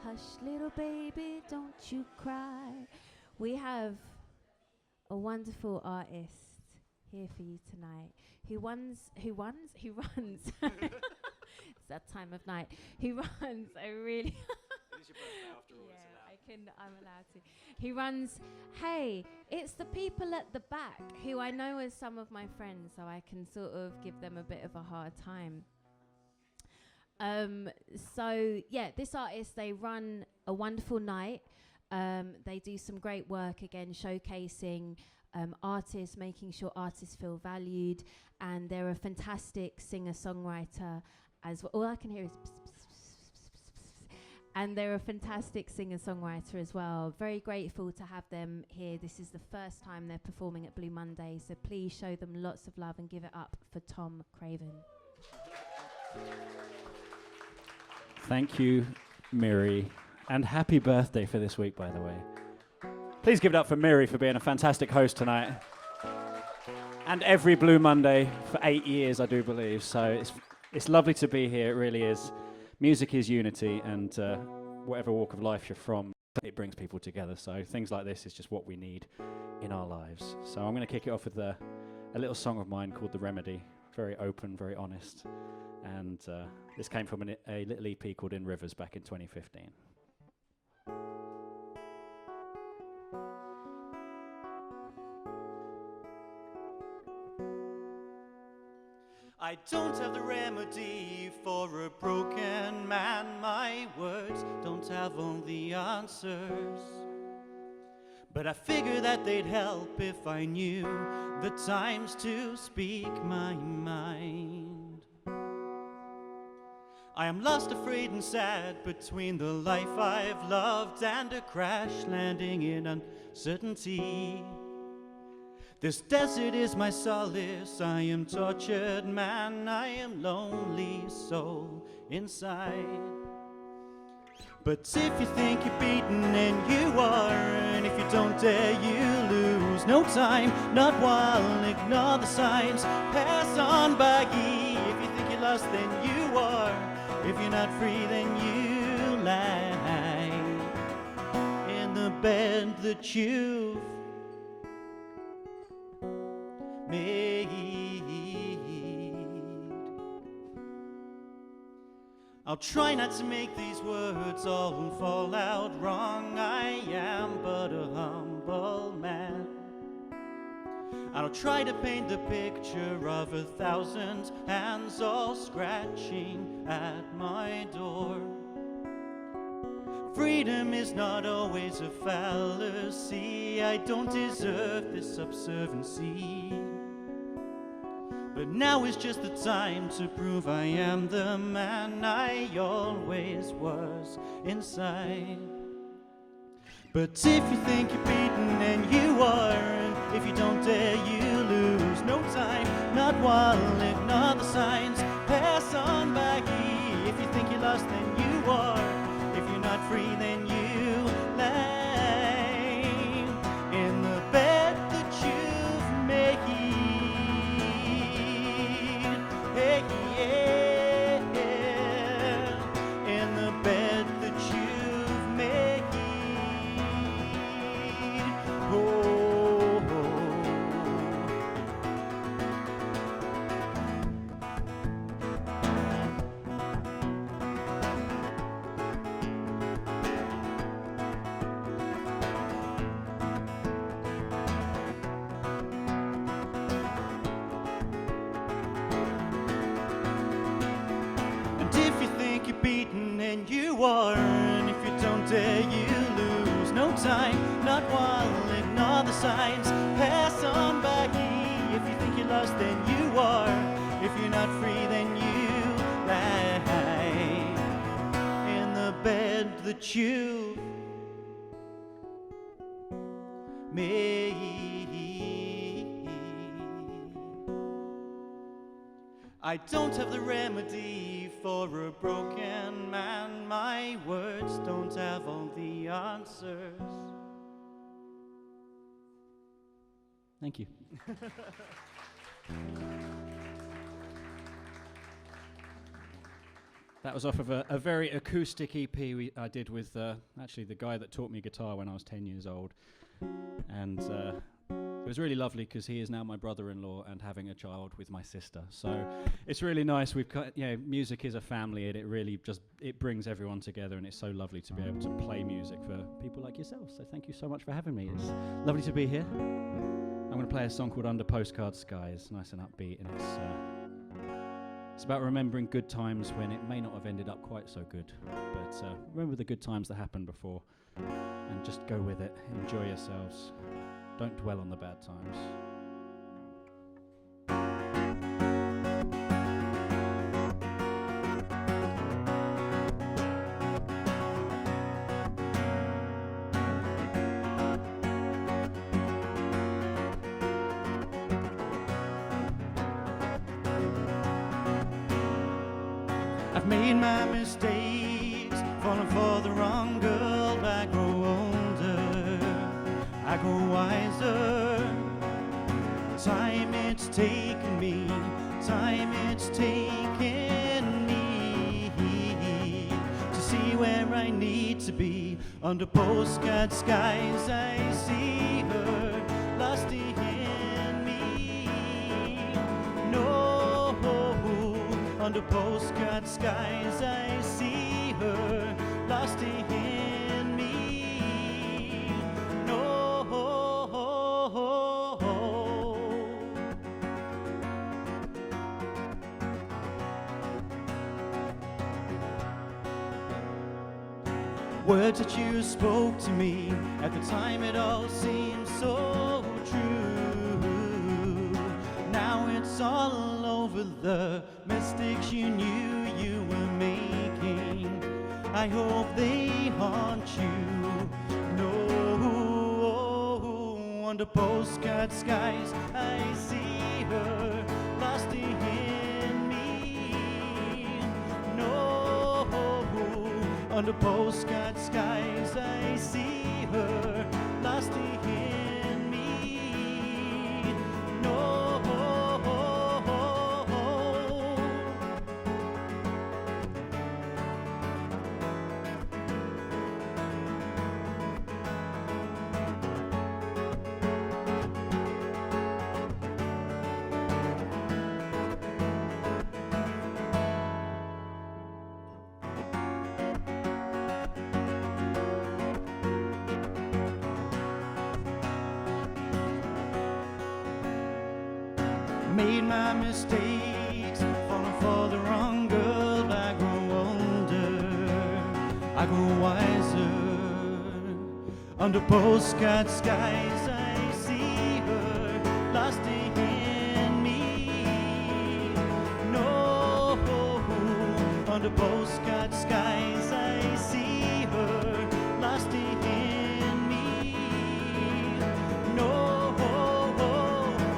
hush, little baby, don't you cry. We have a wonderful artist here for you tonight who runs it's that time of night, who runs a really It is your birthday after all. I'm allowed to. He runs, hey, it's the people at the back who I know as some of my friends, so I can sort of give them a bit of a hard time. So yeah, this artist, they run a wonderful night. They do some great work, again, showcasing artists, making sure artists feel valued, and they're a fantastic singer-songwriter as well. All I can hear is pss, pss, pss, pss, pss, pss. And they're a fantastic singer-songwriter as well. Very grateful to have them here. This is the first time they're performing at Blue Monday, so please show them lots of love and give it up for Tom Craven. Thank you, Miri, and happy birthday for this week, by the way. Please give it up for Miri for being a fantastic host tonight. And every Blue Monday for 8 years, I do believe. So it's lovely to be here, it really is. Music is unity, and whatever walk of life you're from, it brings people together. So things like this is just what we need in our lives. So I'm going to kick it off with a little song of mine called The Remedy. Very open, very honest. And this came from a little EP called In Rivers back in 2015. I don't have the remedy for a broken man. My words don't have all the answers. But I figure that they'd help if I knew the times to speak my mind. I am lost, afraid and sad between the life I've loved and a crash landing in uncertainty. This desert is my solace, I am tortured man, I am lonely soul inside. But if you think you're beaten, and you are, and if you don't dare, you lose no time, not while, ignore the signs, pass on by. If you think you're lost, then you are. If you're not free, then you lie in the bed that you've made. I'll try not to make these words all fall out wrong. I am but a humble man. I'll try to paint the picture of 1,000 hands all scratching at my door. Freedom is not always a fallacy. I don't deserve this subserviency. But now is just the time to prove I am the man I always was inside. But if you think you're beaten, and you are, and if you don't dare, you lose no time, not while, ignore the signs, pass on by. If you think you're lost, then you are. If you're not free, then you lie in the bed that you've made. Hey, yeah, in the bed that you've made. Oh, and if you think you're beaten, and you are, and if you don't dare, you lose no time, not while, ignore the signs, pass on by. If you think you're lost, then you are. If you're not free, then you lie in the bed that you made. I don't have the remedy for a broken man. My words don't have all the answers. Thank you. That was off of a very acoustic EP I did with actually the guy that taught me guitar when I was 10 years old. And it was really lovely because he is now my brother-in-law and having a child with my sister. So it's really nice. We've got, music is a family, and it really it brings everyone together, and it's so lovely to be able to play music for people like yourself. So thank you so much for having me. It's lovely to be here. I'm going to play a song called Under Postcard Skies, nice and upbeat, and it's about remembering good times when it may not have ended up quite so good. But remember the good times that happened before, and just go with it. Enjoy yourselves. Don't dwell on the bad times. I've made my mistakes, falling for the wrong girl. I grow older, I grow wiser. Time it's taken me, time it's taken me to see where I need to be. Under postcard skies I see her lost in me. No, under postcard skies I see her lost in me. No. Words that you spoke to me at the time, it all seemed so true. Now it's all over, the mistakes you knew you were making. I hope they haunt you. No, under postcard skies I see her lost in me. No, under postcard skies I see her lost in me. No. Made my mistakes, falling for the wrong girl. I grow older, I grow wiser. Under postcard skies I see her lost in me. No, under postcard skies I see her lost in me. No,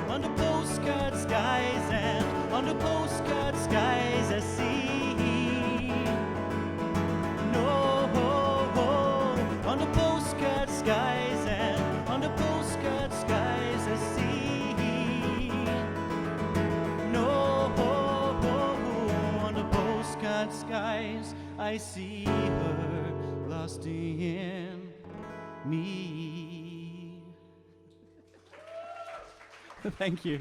under postcard skies and under postcard skies I see. No, under postcard skies and under postcard skies I see. No, under postcard skies I see her lost in me. Thank you.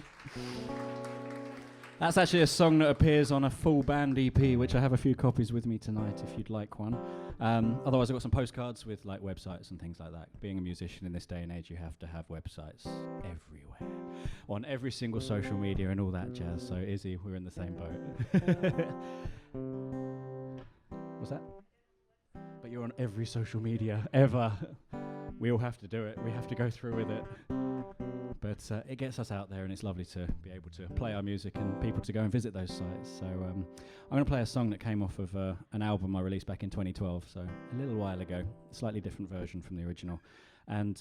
That's actually a song that appears on a full band EP, which I have a few copies with me tonight if you'd like one. Otherwise I've got some postcards with like websites and things like that. Being a musician in this day and age, you have to have websites everywhere, on every single social media and all that jazz. So Izzy, we're in the same boat. What's that? But you're on every social media ever. We all have to do it. We have to go through with it. But it gets us out there, and it's lovely to be able to play our music and people to go and visit those sites. So I'm going to play a song that came off of an album I released back in 2012, so a little while ago, a slightly different version from the original. And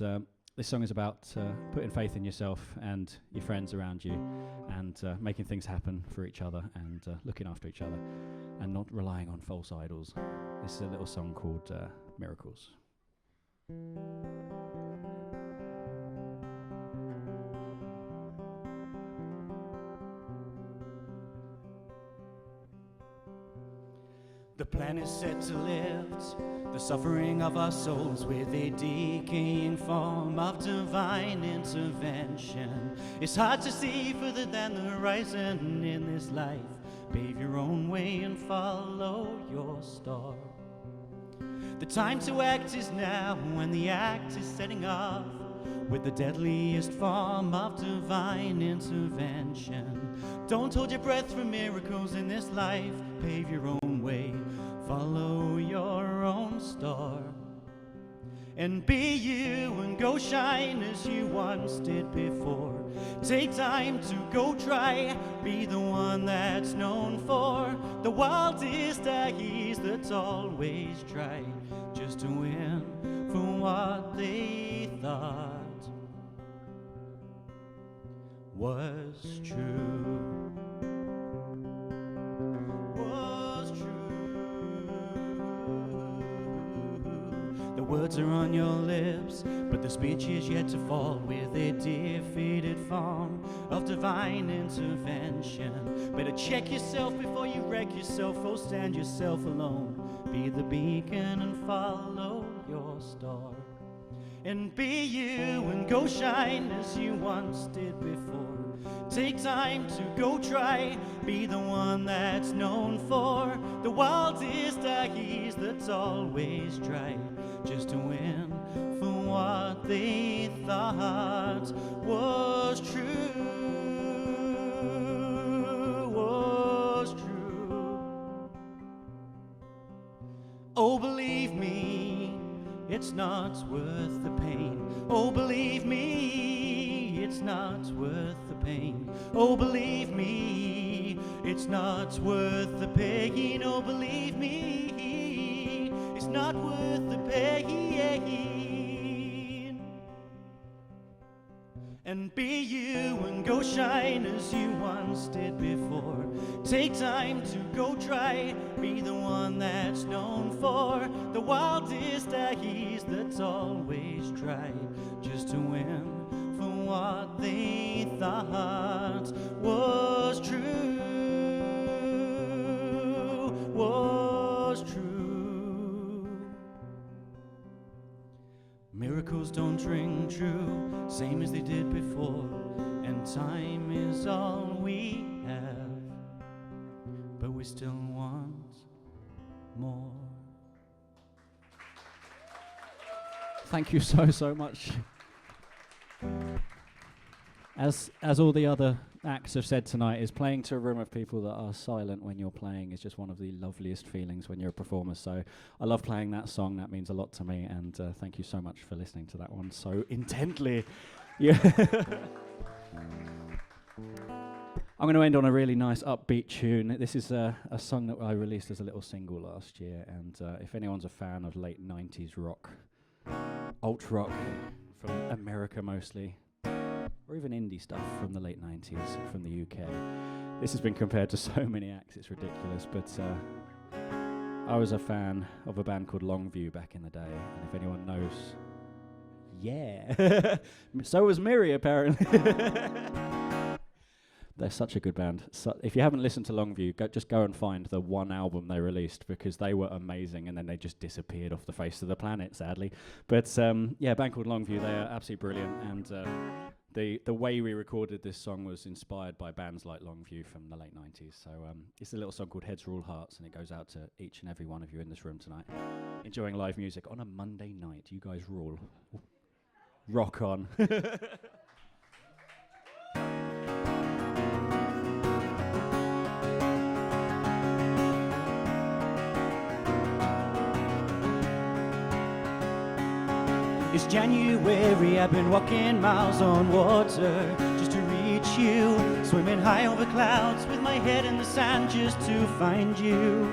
this song is about putting faith in yourself and your friends around you, and making things happen for each other, and looking after each other, and not relying on false idols. This is a little song called Miracles. The plan is set to lift the suffering of our souls with a decaying form of divine intervention. It's hard to see further than the horizon in this life. Pave your own way and follow your star. The time to act is now, when the act is setting off with the deadliest form of divine intervention. Don't hold your breath for miracles in this life. Pave your own way, follow your own star. And be you and go shine as you once did before. Take time to go try, be the one that's known for the wildest days that's always try just to win for what they thought was true. Was true. The words are on your lips, but the speech is yet to fall with a defeated form of divine intervention. Better check yourself before you wreck yourself, or stand yourself alone. Be the beacon and follow your star. And be you and go shine as you once did before. Take time to go try, be the one that's known for the wildest days that's always tried just to win for what they thought was true, was true. Oh, believe me, it's not worth the pain. Oh, believe me, it's not worth the pain. Oh, believe me, it's not worth the pain. Oh, believe me, it's not worth the pain. And be you and go shine as you once did before. Take time to go try, be the one that's known for the wildest days that's always tried just to win for what they thought was true, was true. Miracles don't ring true, same as they did before, and time is all we have, but we still want more. Thank you so much. As all the other acts have said tonight, is playing to a room of people that are silent when you're playing is just one of the loveliest feelings when you're a performer. So I love playing that song. That means a lot to me, and thank you so much for listening to that one so intently. Yeah. I'm going to end on a really nice upbeat tune. This is a song that I released as a little single last year, and if anyone's a fan of late 90s rock, alt rock from America mostly, or even indie stuff from the late 90s from the UK, this has been compared to so many acts, it's ridiculous, but I was a fan of a band called Longview back in the day, and if anyone knows, yeah, so was Miri apparently. They're such a good band. So if you haven't listened to Longview, just go and find the one album they released, because they were amazing, and then they just disappeared off the face of the planet, sadly. But yeah, a band called Longview, they are absolutely brilliant, and the way we recorded this song was inspired by bands like Longview from the late 90s. So it's a little song called Heads Rule Hearts, and it goes out to each and every one of you in this room tonight, enjoying live music on a Monday night. You guys rule. Rock on. It's January, I've been walking miles on water just to reach you, swimming high over clouds with my head in the sand just to find you.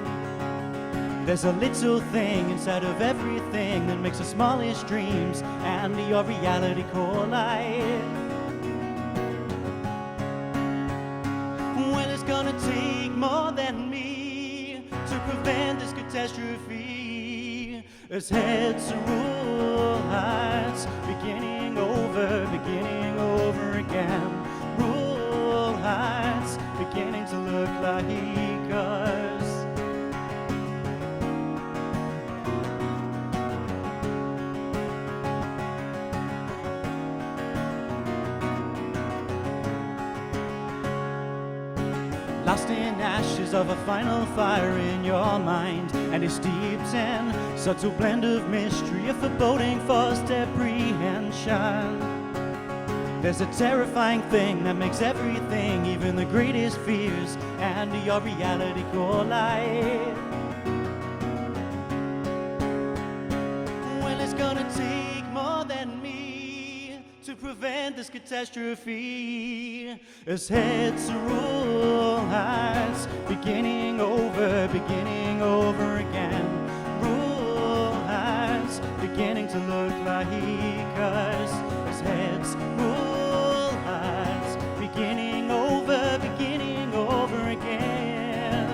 There's a little thing inside of everything that makes the smallest dreams and your reality collide. Well, it's gonna take more than me to prevent this catastrophe, as heads rule hearts, beginning over again. Rule hearts, beginning to look like us. lost in ashes of a final fire in your mind, and it steeps in subtle blend of mystery, a foreboding forced apprehension. There's a terrifying thing that makes everything, even the greatest fears, and your reality collide. Well, it's gonna take more than me to prevent this catastrophe, as heads rule hearts, beginning over again. Rule hearts, beginning to look like us, as heads rule hearts, beginning over again.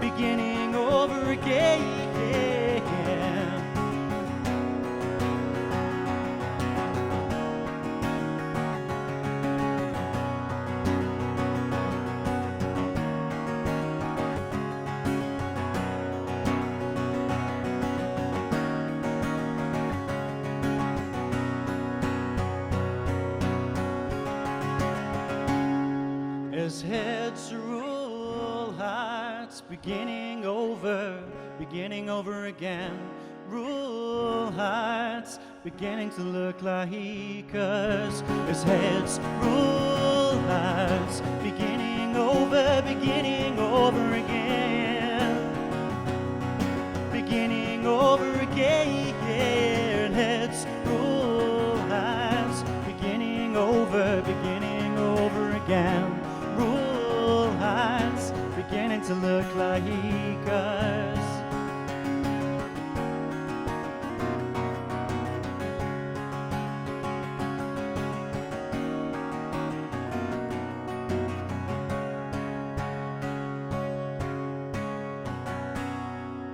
Beginning over again. As heads rule hearts, beginning over again. Rule hearts, beginning to look like us, as heads rule hearts, beginning over again. Beginning over again. Heads rule hearts, beginning over again. Rule hearts, beginning to look like us.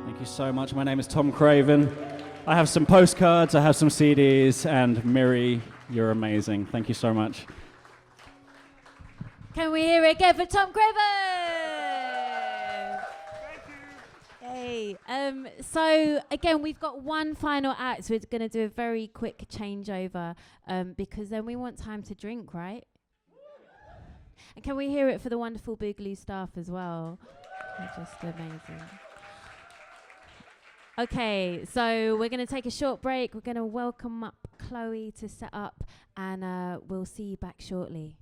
Thank you so much. My name is Tom Craven. I have some postcards, I have some CDs, and Miri, you're amazing. Thank you so much. Can we hear it again for Tom Craven? Hey, so again, we've got one final act. So we're going to do a very quick changeover because then we want time to drink, right? And can we hear it for the wonderful Boogaloo staff as well? They're just amazing. Okay, so we're going to take a short break. We're going to welcome up Chloe to set up, and we'll see you back shortly.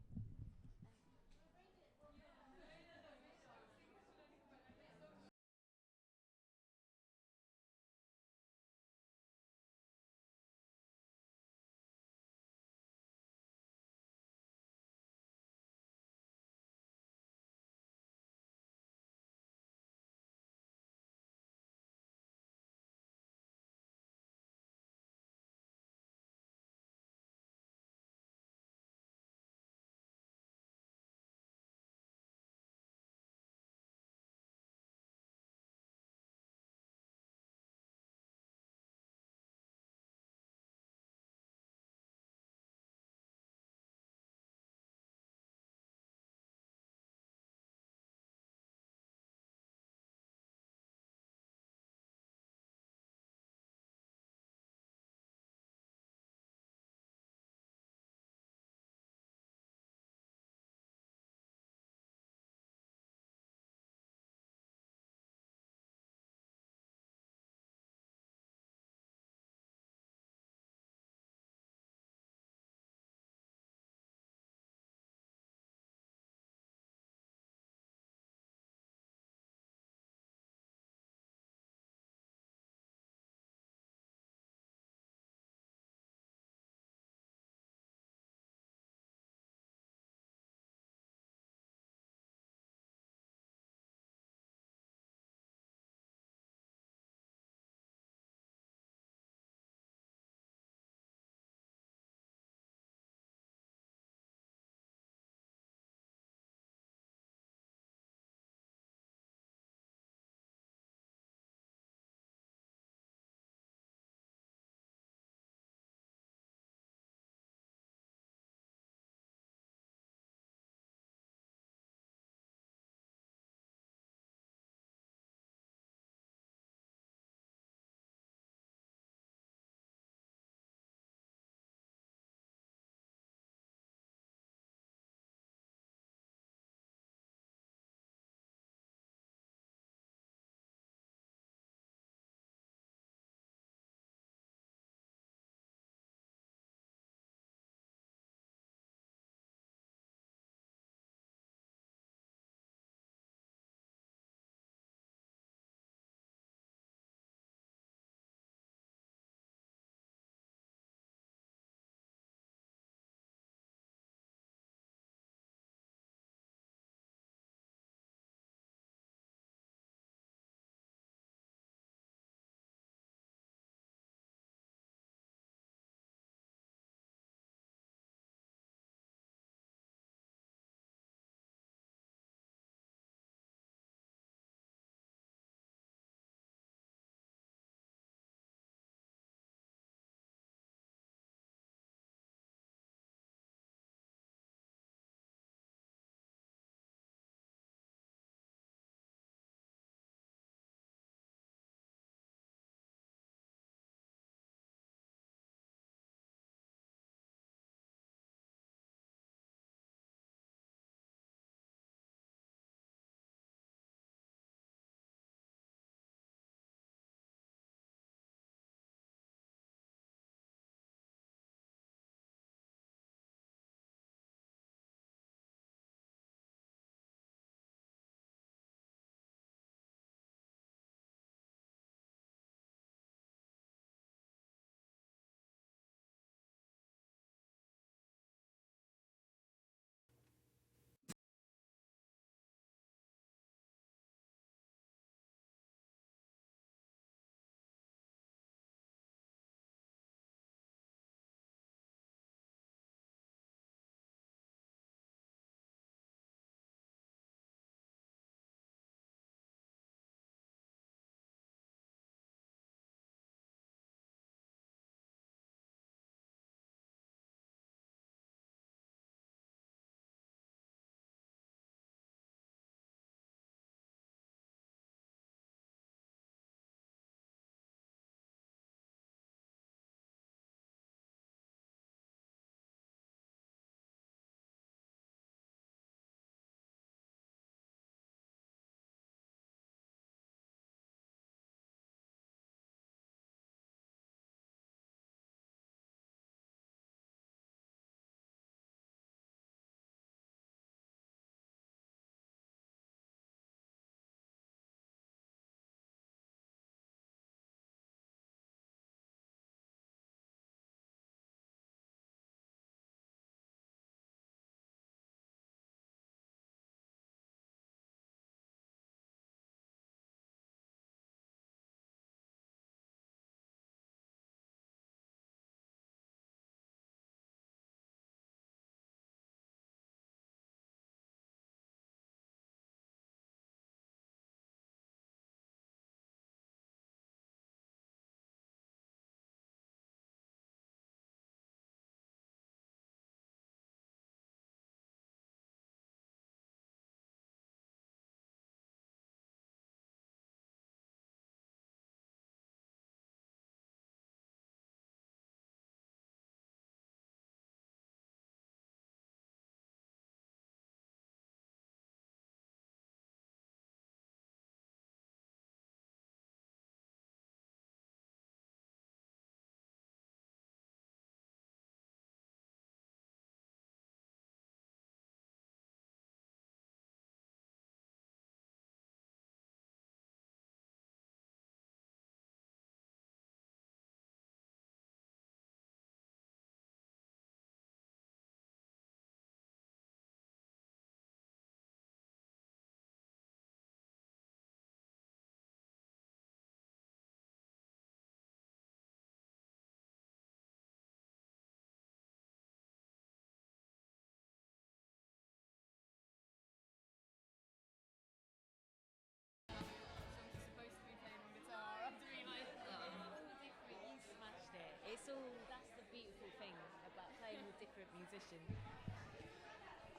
different musician.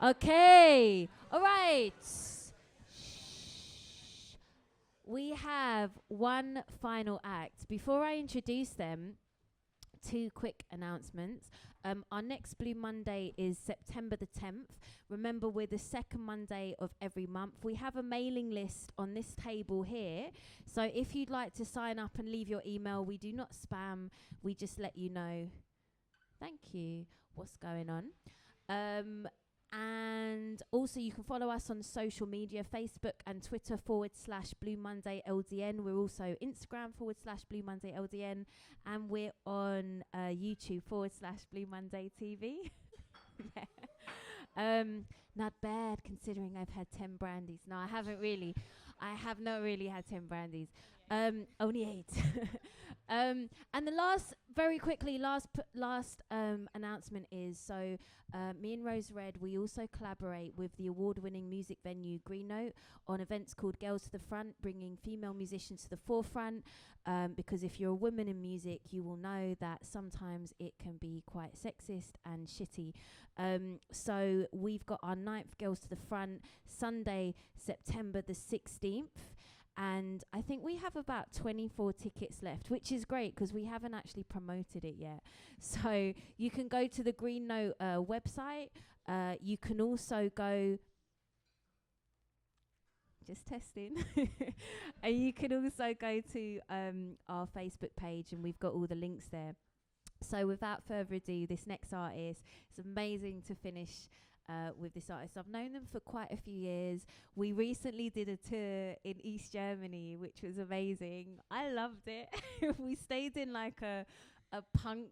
Okay. All right. We have one final act. Before I introduce them, two quick announcements. Our next Blue Monday is September the 10th. Remember, we're the second Monday of every month. We have a mailing list on this table here. So if you'd like to sign up and leave your email, we do not spam. We just let you know. Thank you. What's going on? And also you can follow us on social media, Facebook and Twitter /Blue Monday LDN. We're also Instagram /Blue Monday LDN. And we're on YouTube /Blue Monday TV. Yeah. Not bad considering I've had 10 brandies. No, I haven't really. I have not really had 10 brandies. Only 8. And the last, very quickly, last announcement is, so me and Rose Red, we also collaborate with the award-winning music venue Green Note on events called Girls to the Front, bringing female musicians to the forefront, because if you're a woman in music, you will know that sometimes it can be quite sexist and shitty. So we've got our 9th Girls to the Front, Sunday, September the 16th. And I think we have about 24 tickets left, which is great because we haven't actually promoted it yet. So you can go to the Green Note website. You can also go, just testing. And you can also go to our Facebook page, and we've got all the links there. So without further ado, this next artist, it's amazing to finish with this artist. I've known them for quite a few years. We recently did a tour in East Germany, which was amazing. I loved it. We stayed in like a punk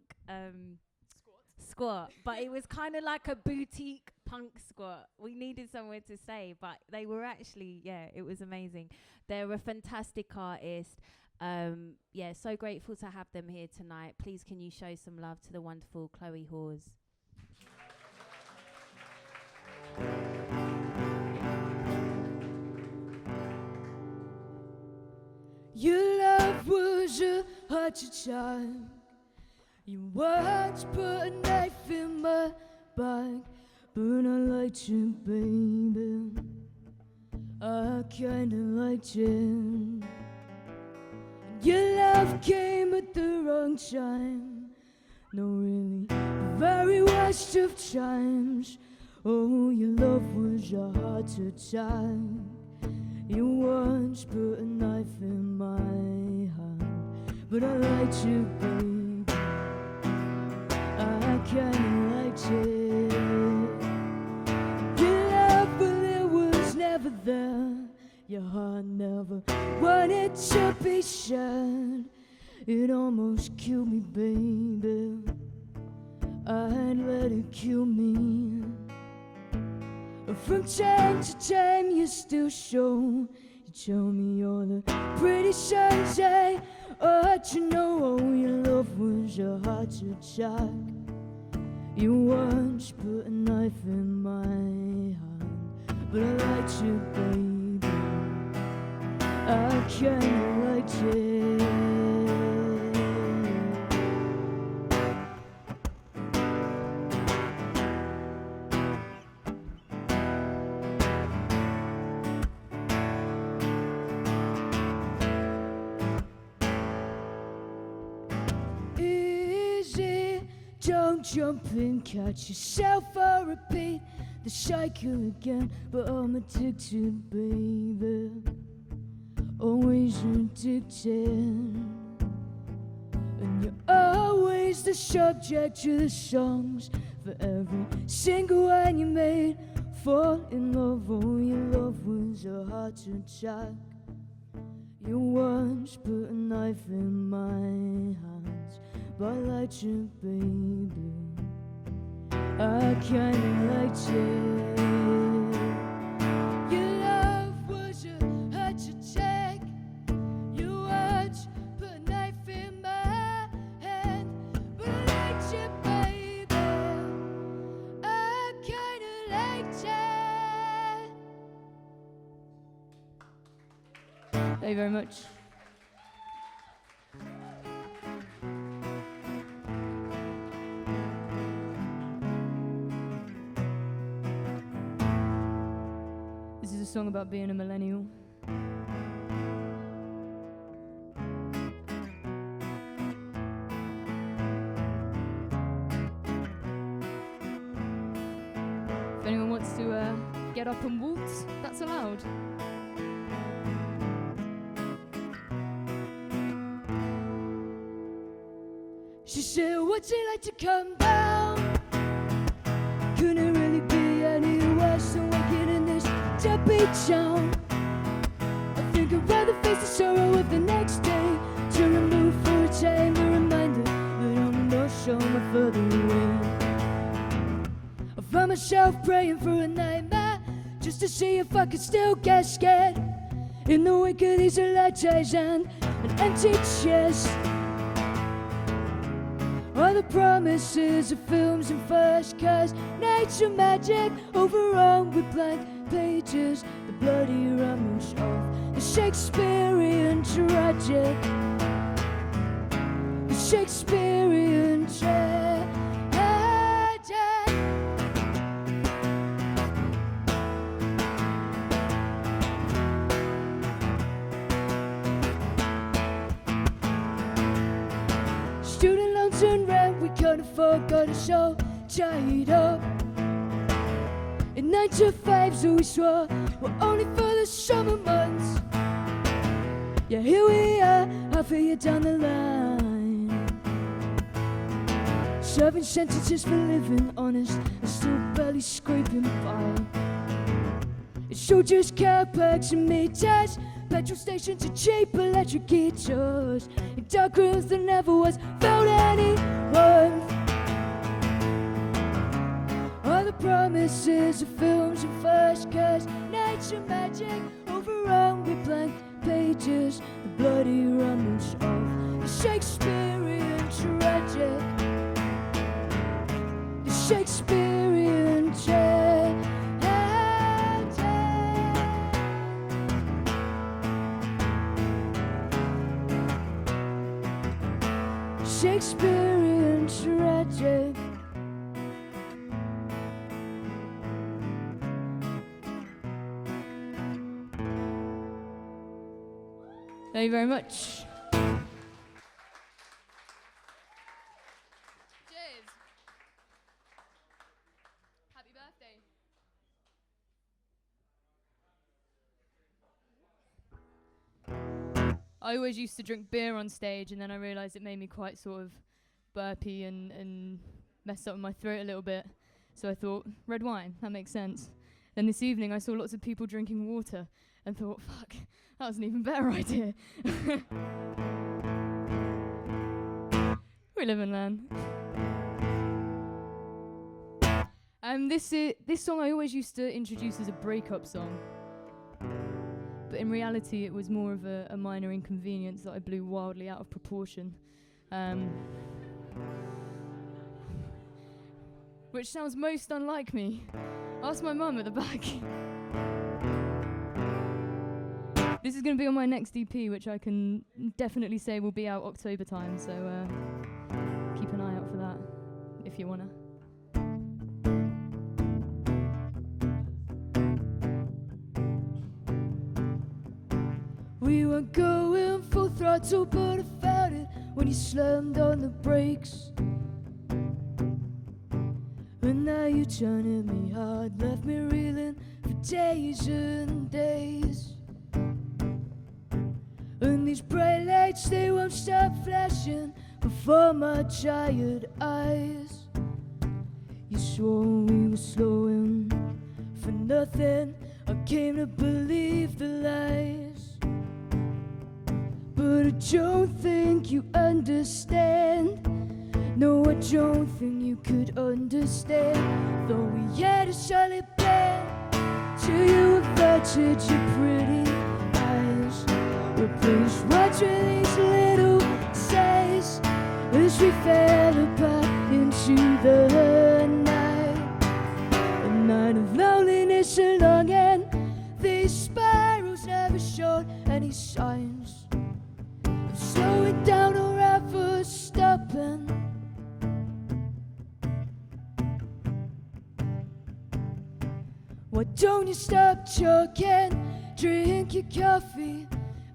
squat, but it was kind of like a boutique punk squat. We needed somewhere to stay, but they were actually, yeah, it was amazing. They're a fantastic artist. Yeah, so grateful to have them here tonight. Please can you show some love to the wonderful Chloe Hawes. Your love was a hard time. Your words put a knife in my back, but I liked you, baby. I kinda liked you. Your love came at the wrong time. No, really, the very worst of times. Oh, your love was a hard to time. You once put a knife in my hand, but I liked you, baby. I kinda liked it. Your love, but it was never there. Your heart never wanted to be shared. It almost killed me, baby. I'd let it kill me. From time to time you still show. You tell me you're the pretty sunshine. Oh, you know, oh, your love was a heart attack. You once put a knife in my hand, but I liked you, baby. I kinda liked it. Don't jump and catch yourself or repeat the cycle again. But I'm addicted, baby. Always addicted. And you're always the subject of the songs. For every single one you made, fall in love. Oh, your love was a heart attack. You once put a knife in my hands, but I liked you, baby. I kinda liked it. Your love was a heart attack. You once put a knife in my hand, but I liked you, baby. I kinda liked it. Thank you very much. song about being a millennial. If anyone wants to get up and waltz, that's allowed. She said, would you like to come down? Couldn't really be any worse than waking in this deadbeat town. I think I'd rather face the sorrow of the next day, to remove for a time a reminder that I'm not so much further away. I found myself praying for a nightmare, just to see if I could still get scared. In the wake of these letters and an empty chest, all the promises of films and first cause nature magic overrun with blank pages, the bloody rumbles of the Shakespearean tragic, the Shakespearean tragic. Student loans and rent we can't afford, got us all tied up in 9 to 5s that we swore were only for the summer months. Yeah, here we are, half a year down the line, serving sentences for living honest and still barely scraping by. It's soldiers, car parks and meters, petrol stations and cheap electric guitars, in dark rooms there never was found any warmth. All the promises of films and first cause nature magic overrun with blank pages, the bloody rumbles of the Shakespearean tragic, the Shakespearean tragic. Shakespearean tragic. Thank you very much. Cheers. Happy birthday. I always used to drink beer on stage, and then I realised it made me quite sort of burpy and messed up my throat a little bit. So I thought, red wine, that makes sense. Then this evening I saw lots of people drinking water and thought, fuck, that was an even better idea. We live and learn. This song I always used to introduce as a breakup song. But in reality, it was more of a minor inconvenience that I blew wildly out of proportion. Which sounds most unlike me. Ask my mum at the back. This is going to be on my next EP, which I can definitely say will be out October time, so keep an eye out for that, if you wanna. We were going full throttle, but I felt it when you slammed on the brakes. And now you turning me hard, left me reeling for days and days. And these bright lights, they won't stop flashing before my tired eyes. You swore we were slowing for nothing, I came to believe the lies. But I don't think you understand. No, I don't think you could understand. Though we had a solid plan, till you averted your pretty eyes, replaced what's with these little sighs, as we fell apart into the night. A night of loneliness and longing. These spirals never showed any signs of slowing down or ever stopping. Why don't you stop talking? Drink your coffee.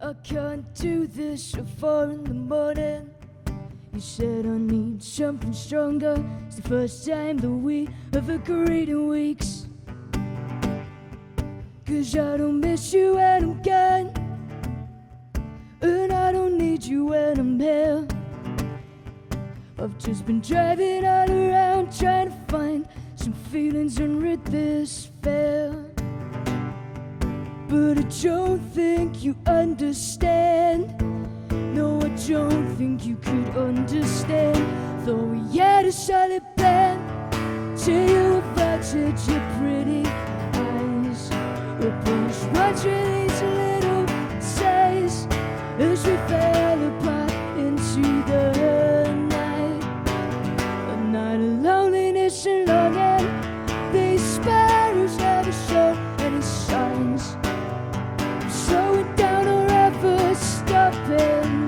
I can't do this at 4 in the morning. You said I need something stronger. It's the first time that we have agreed in weeks. 'Cause I don't miss you when I'm gone, and I don't need you when I'm here. I've just been driving all around trying to find some feelings and rid this fear. But I don't think you understand. No, I don't think you could understand. Though we had a solid plan till you averted your pretty eyes. We pushed right through these little sighs as we fell apart into the night. A night of loneliness and longing. These sparrows never showed any signs of slowing down or ever stopping.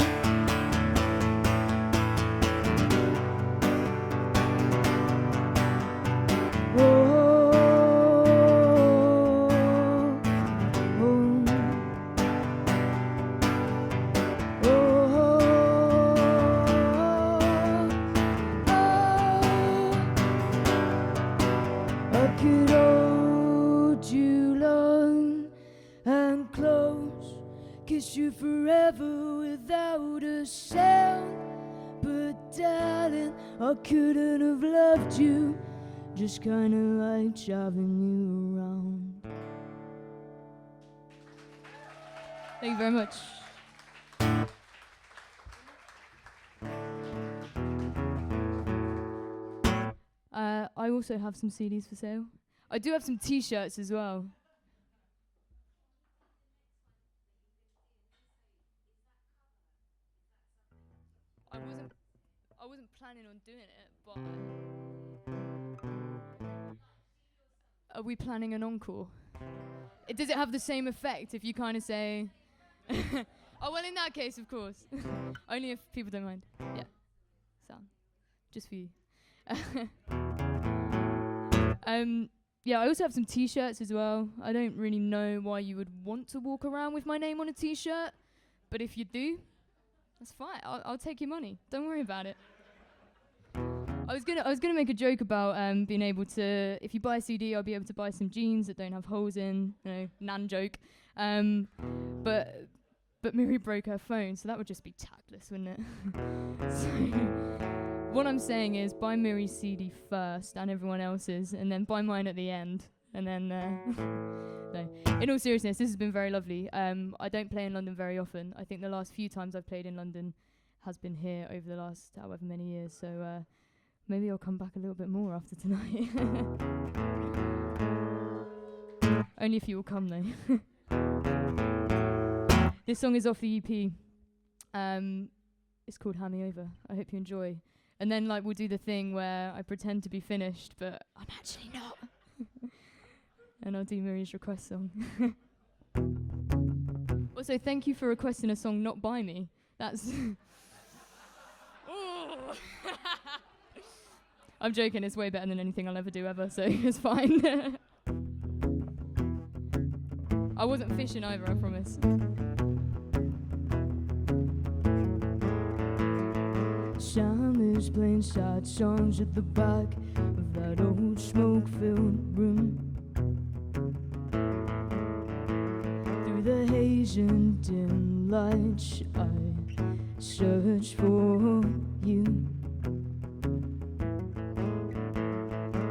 Kiss you forever without a sound. But darling, I couldn't have loved you, just kinda like driving you around. Thank you very much. I also have some CDs for sale. I do have some t-shirts as well. I wasn't planning on doing it, but are we planning an encore? Does it have the same effect if you kind of say oh well, in that case, of course. Only if people don't mind. Yeah. Sound. Just for you. Yeah, I also have some t-shirts as well. I don't really know why you would want to walk around with my name on a t-shirt, but if you do, that's fine. I'll take your money. Don't worry about it. I was gonna make a joke about being able to, if you buy a CD, I'll be able to buy some jeans that don't have holes in. You know, nan joke. But Miri broke her phone, so that would just be tactless, wouldn't it? So what I'm saying is, buy Miri's CD first and everyone else's, and then buy mine at the end, and then. No. In all seriousness, this has been very lovely. I don't play in London very often. I think the last few times I've played in London has been here over the last however many years. So maybe I'll come back a little bit more after tonight. Only if you will come, though. This song is off the EP. It's called Hand Me Over. I hope you enjoy. And then we'll do the thing where I pretend to be finished, but I'm actually not. And I'll do Miri's request song. Also, thank you for requesting a song not by me. That's... I'm joking, it's way better than anything I'll ever do ever, so it's fine. I wasn't fishing either, I promise. Sam is playing sad songs at the back of that old smoke-filled room. Through the haze and dim lights, I search for you.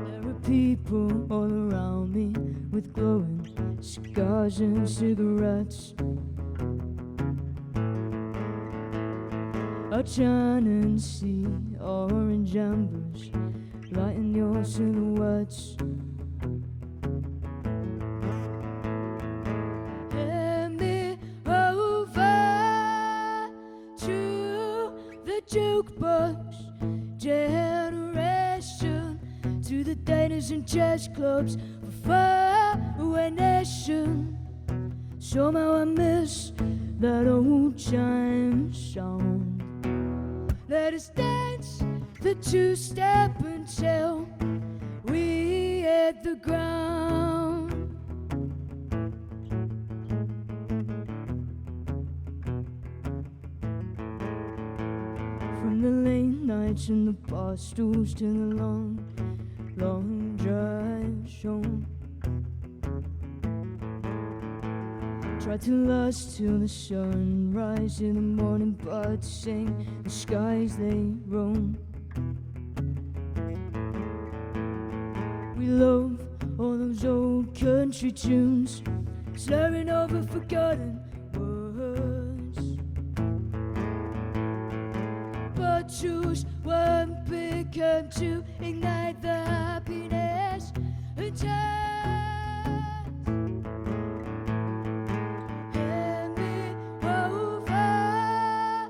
There are people all around me with glowing cigars and cigarettes. I turn and see orange embers lighting your silhouettes. Hand me over to the jukebox generation, to the diners and jazz clubs for far away nation. Somehow I miss that old chime sound. Let us dance the two-step until we hit the ground. from the bar stools to the long, long drives home. Tried to last till the sunrise in the morning, birds sing, the skies they roam. We love all those old country tunes, slurring over forgotten words. But choose one big hand to ignite the happiness and hand me over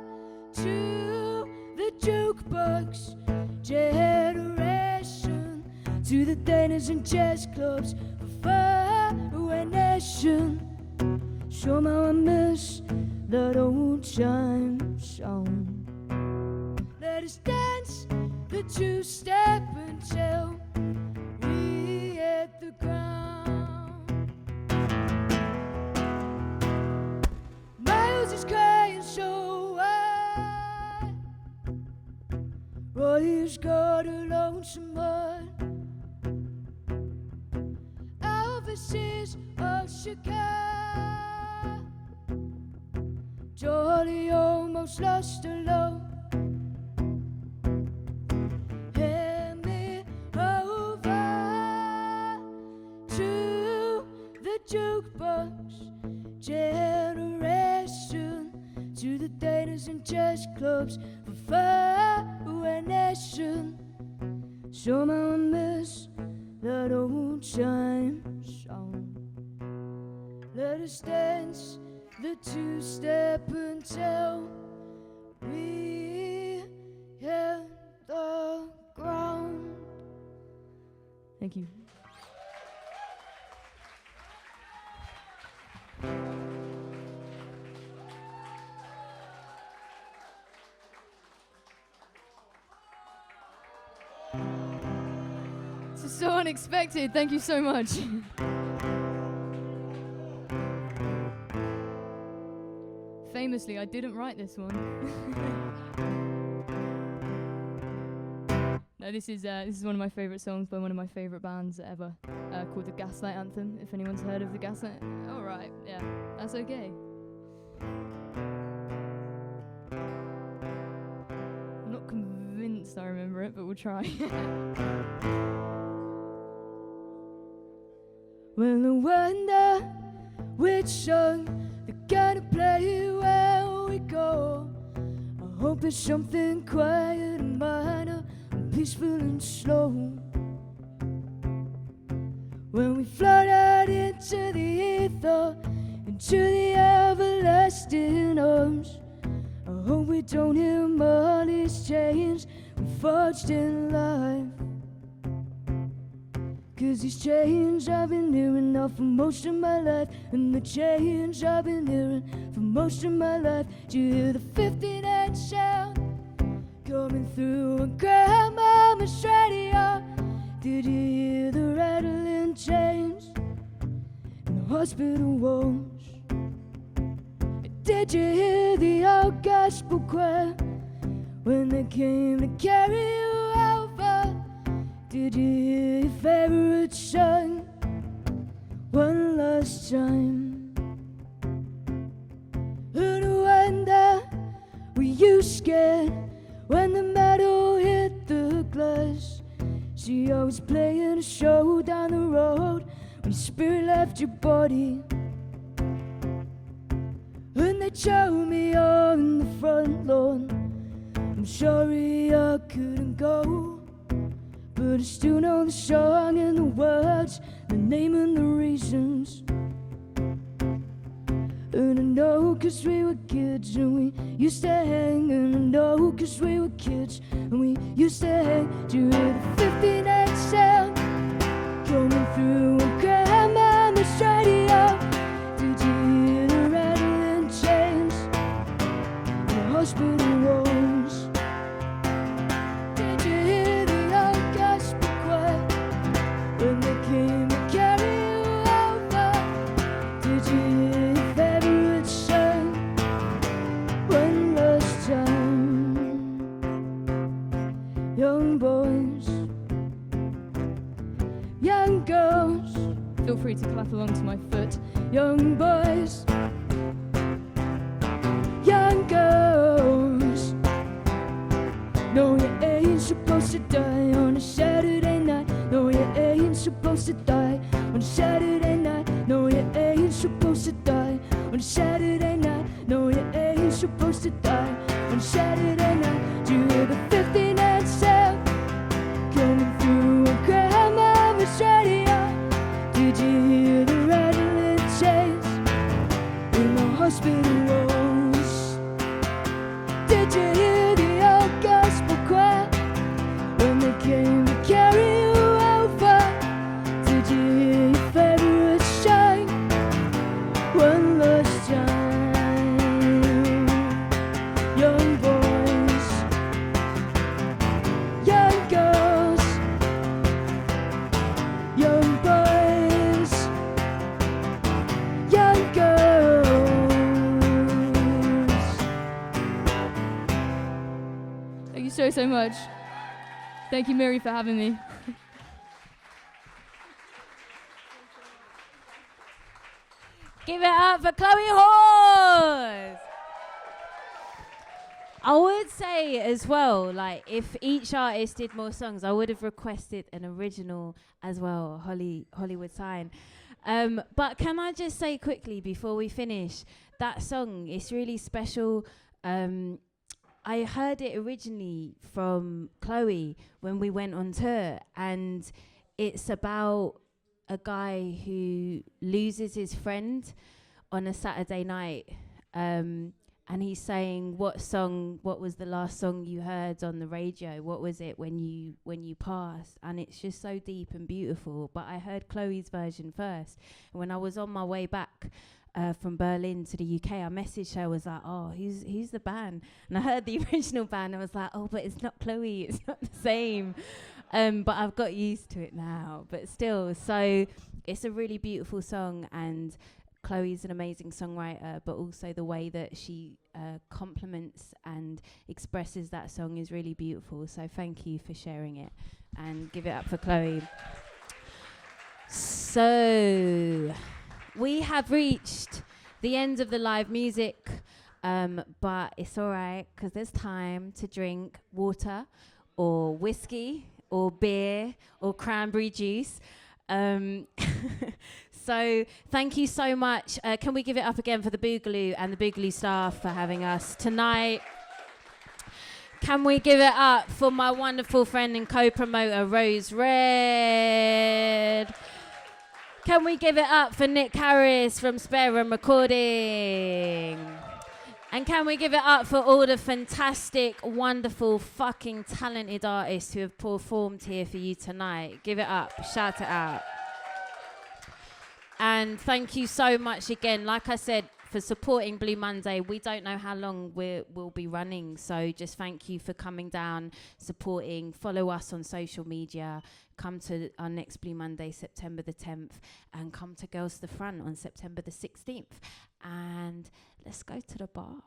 to the jukebox generation, to the dinners and jazz clubs for far away nation. Somehow I miss that old time song. Let us dance the two-step until we hit the ground. Miles is crying so high, Roy's got a lonesome heart. Elvis is a cigar, Jolly almost lost her love. Hand me over to the jukebox generation, to the dinners and jazz clubs for far away nation. Somehow I miss that old time song. Let us dance the two-step until we hit the ground. Thank you. This is so unexpected. Thank you so much. Famously, I didn't write this one. No, this is one of my favourite songs by one of my favourite bands ever, called the Gaslight Anthem. If anyone's heard of the Gaslight, all right, yeah, that's okay. I'm not convinced I remember it, but we'll try. Well, I wonder which song they're gonna play where we go. I hope it's something quiet and minor, and peaceful and slow. When we float out into the ether, into the everlasting arms, I hope we don't hear Molly's chains we forged in life. 'Cause these chains I've been hearing now for most of my life, and the chains I've been hearing for most of my life. Did you hear the 59 sound coming through on Grandmama's radio? Did you hear the rattling chains in the hospital walls? Did you hear the old gospel choir when they came to carry you over? Did you hear your favorite song one last time? And I wonder, were you scared when the metal hit the glass? See, I was playing a show down the road when your spirit left your body, and they showed me on the front lawn. I'm sorry I couldn't go, but I still know the song and the words, the name and the reasons. And I know 'cause we were kids and we used to hang. And I know 'cause we were kids and we used to hang. Do you hear the 59 sound coming through on Grandmama's radio? Did you hear the rattling chains in the hospital walls? Did you hear the old gospel choir when they came to carry you over? Did you hear your favorite song one last time? girls, feel free to clap along to my foot. Young boys, young girls, no, you ain't supposed to die on a Saturday night. No, you ain't supposed to die on a Saturday night. No, you ain't supposed to die on a Saturday night. No, you ain't supposed to die on Saturday night. Do you hear the 59 sound coming through on grandmama's radio? Did you hear the rattling chains in the hospital walls? Did you hear the old gospel choir when they came to carry you over? Did you hear your favorite song one last time? Young boys, young girls, young boys, young girls. Thank you so much. Thank you, Mary, for having me. Give it up for Chloe Hawes. I would say as well, like, if each artist did more songs, I would have requested an original as well, Hollywood Sign. But can I just say quickly before we finish, that song is really special. I heard it originally from Chloe when we went on tour, and it's about a guy who loses his friend on a Saturday night, and he's saying, what was the last song you heard on the radio? What was it when you passed? And it's just so deep and beautiful. But I heard Chloe's version first. And when I was on my way back from Berlin to the UK, I messaged her, I was like, oh, who's the band? And I heard the original band, I was like, oh, but it's not Chloe, it's not the same. But I've got used to it now, but still. So it's a really beautiful song, and Chloe's an amazing songwriter, but also the way that she complements and expresses that song is really beautiful. So thank you for sharing it, and give it up for Chloe. So we have reached the end of the live music, but it's all right, because there's time to drink water or whiskey or beer or cranberry juice. So thank you so much. Can we give it up again for the Boogaloo and the Boogaloo staff for having us tonight? Can we give it up for my wonderful friend and co-promoter, Rose Red? Can we give it up for Nick Harris from Spare Room Recording? And can we give it up for all the fantastic, wonderful, fucking talented artists who have performed here for you tonight? Give it up. Shout it out. And thank you so much again, like I said, for supporting Blue Monday. We don't know how long we'll be running, so just thank you for coming down, supporting. Follow us on social media. Come to our next Blue Monday, September the 10th, and come to Girls to the Front on September the 16th. And let's go to the bar.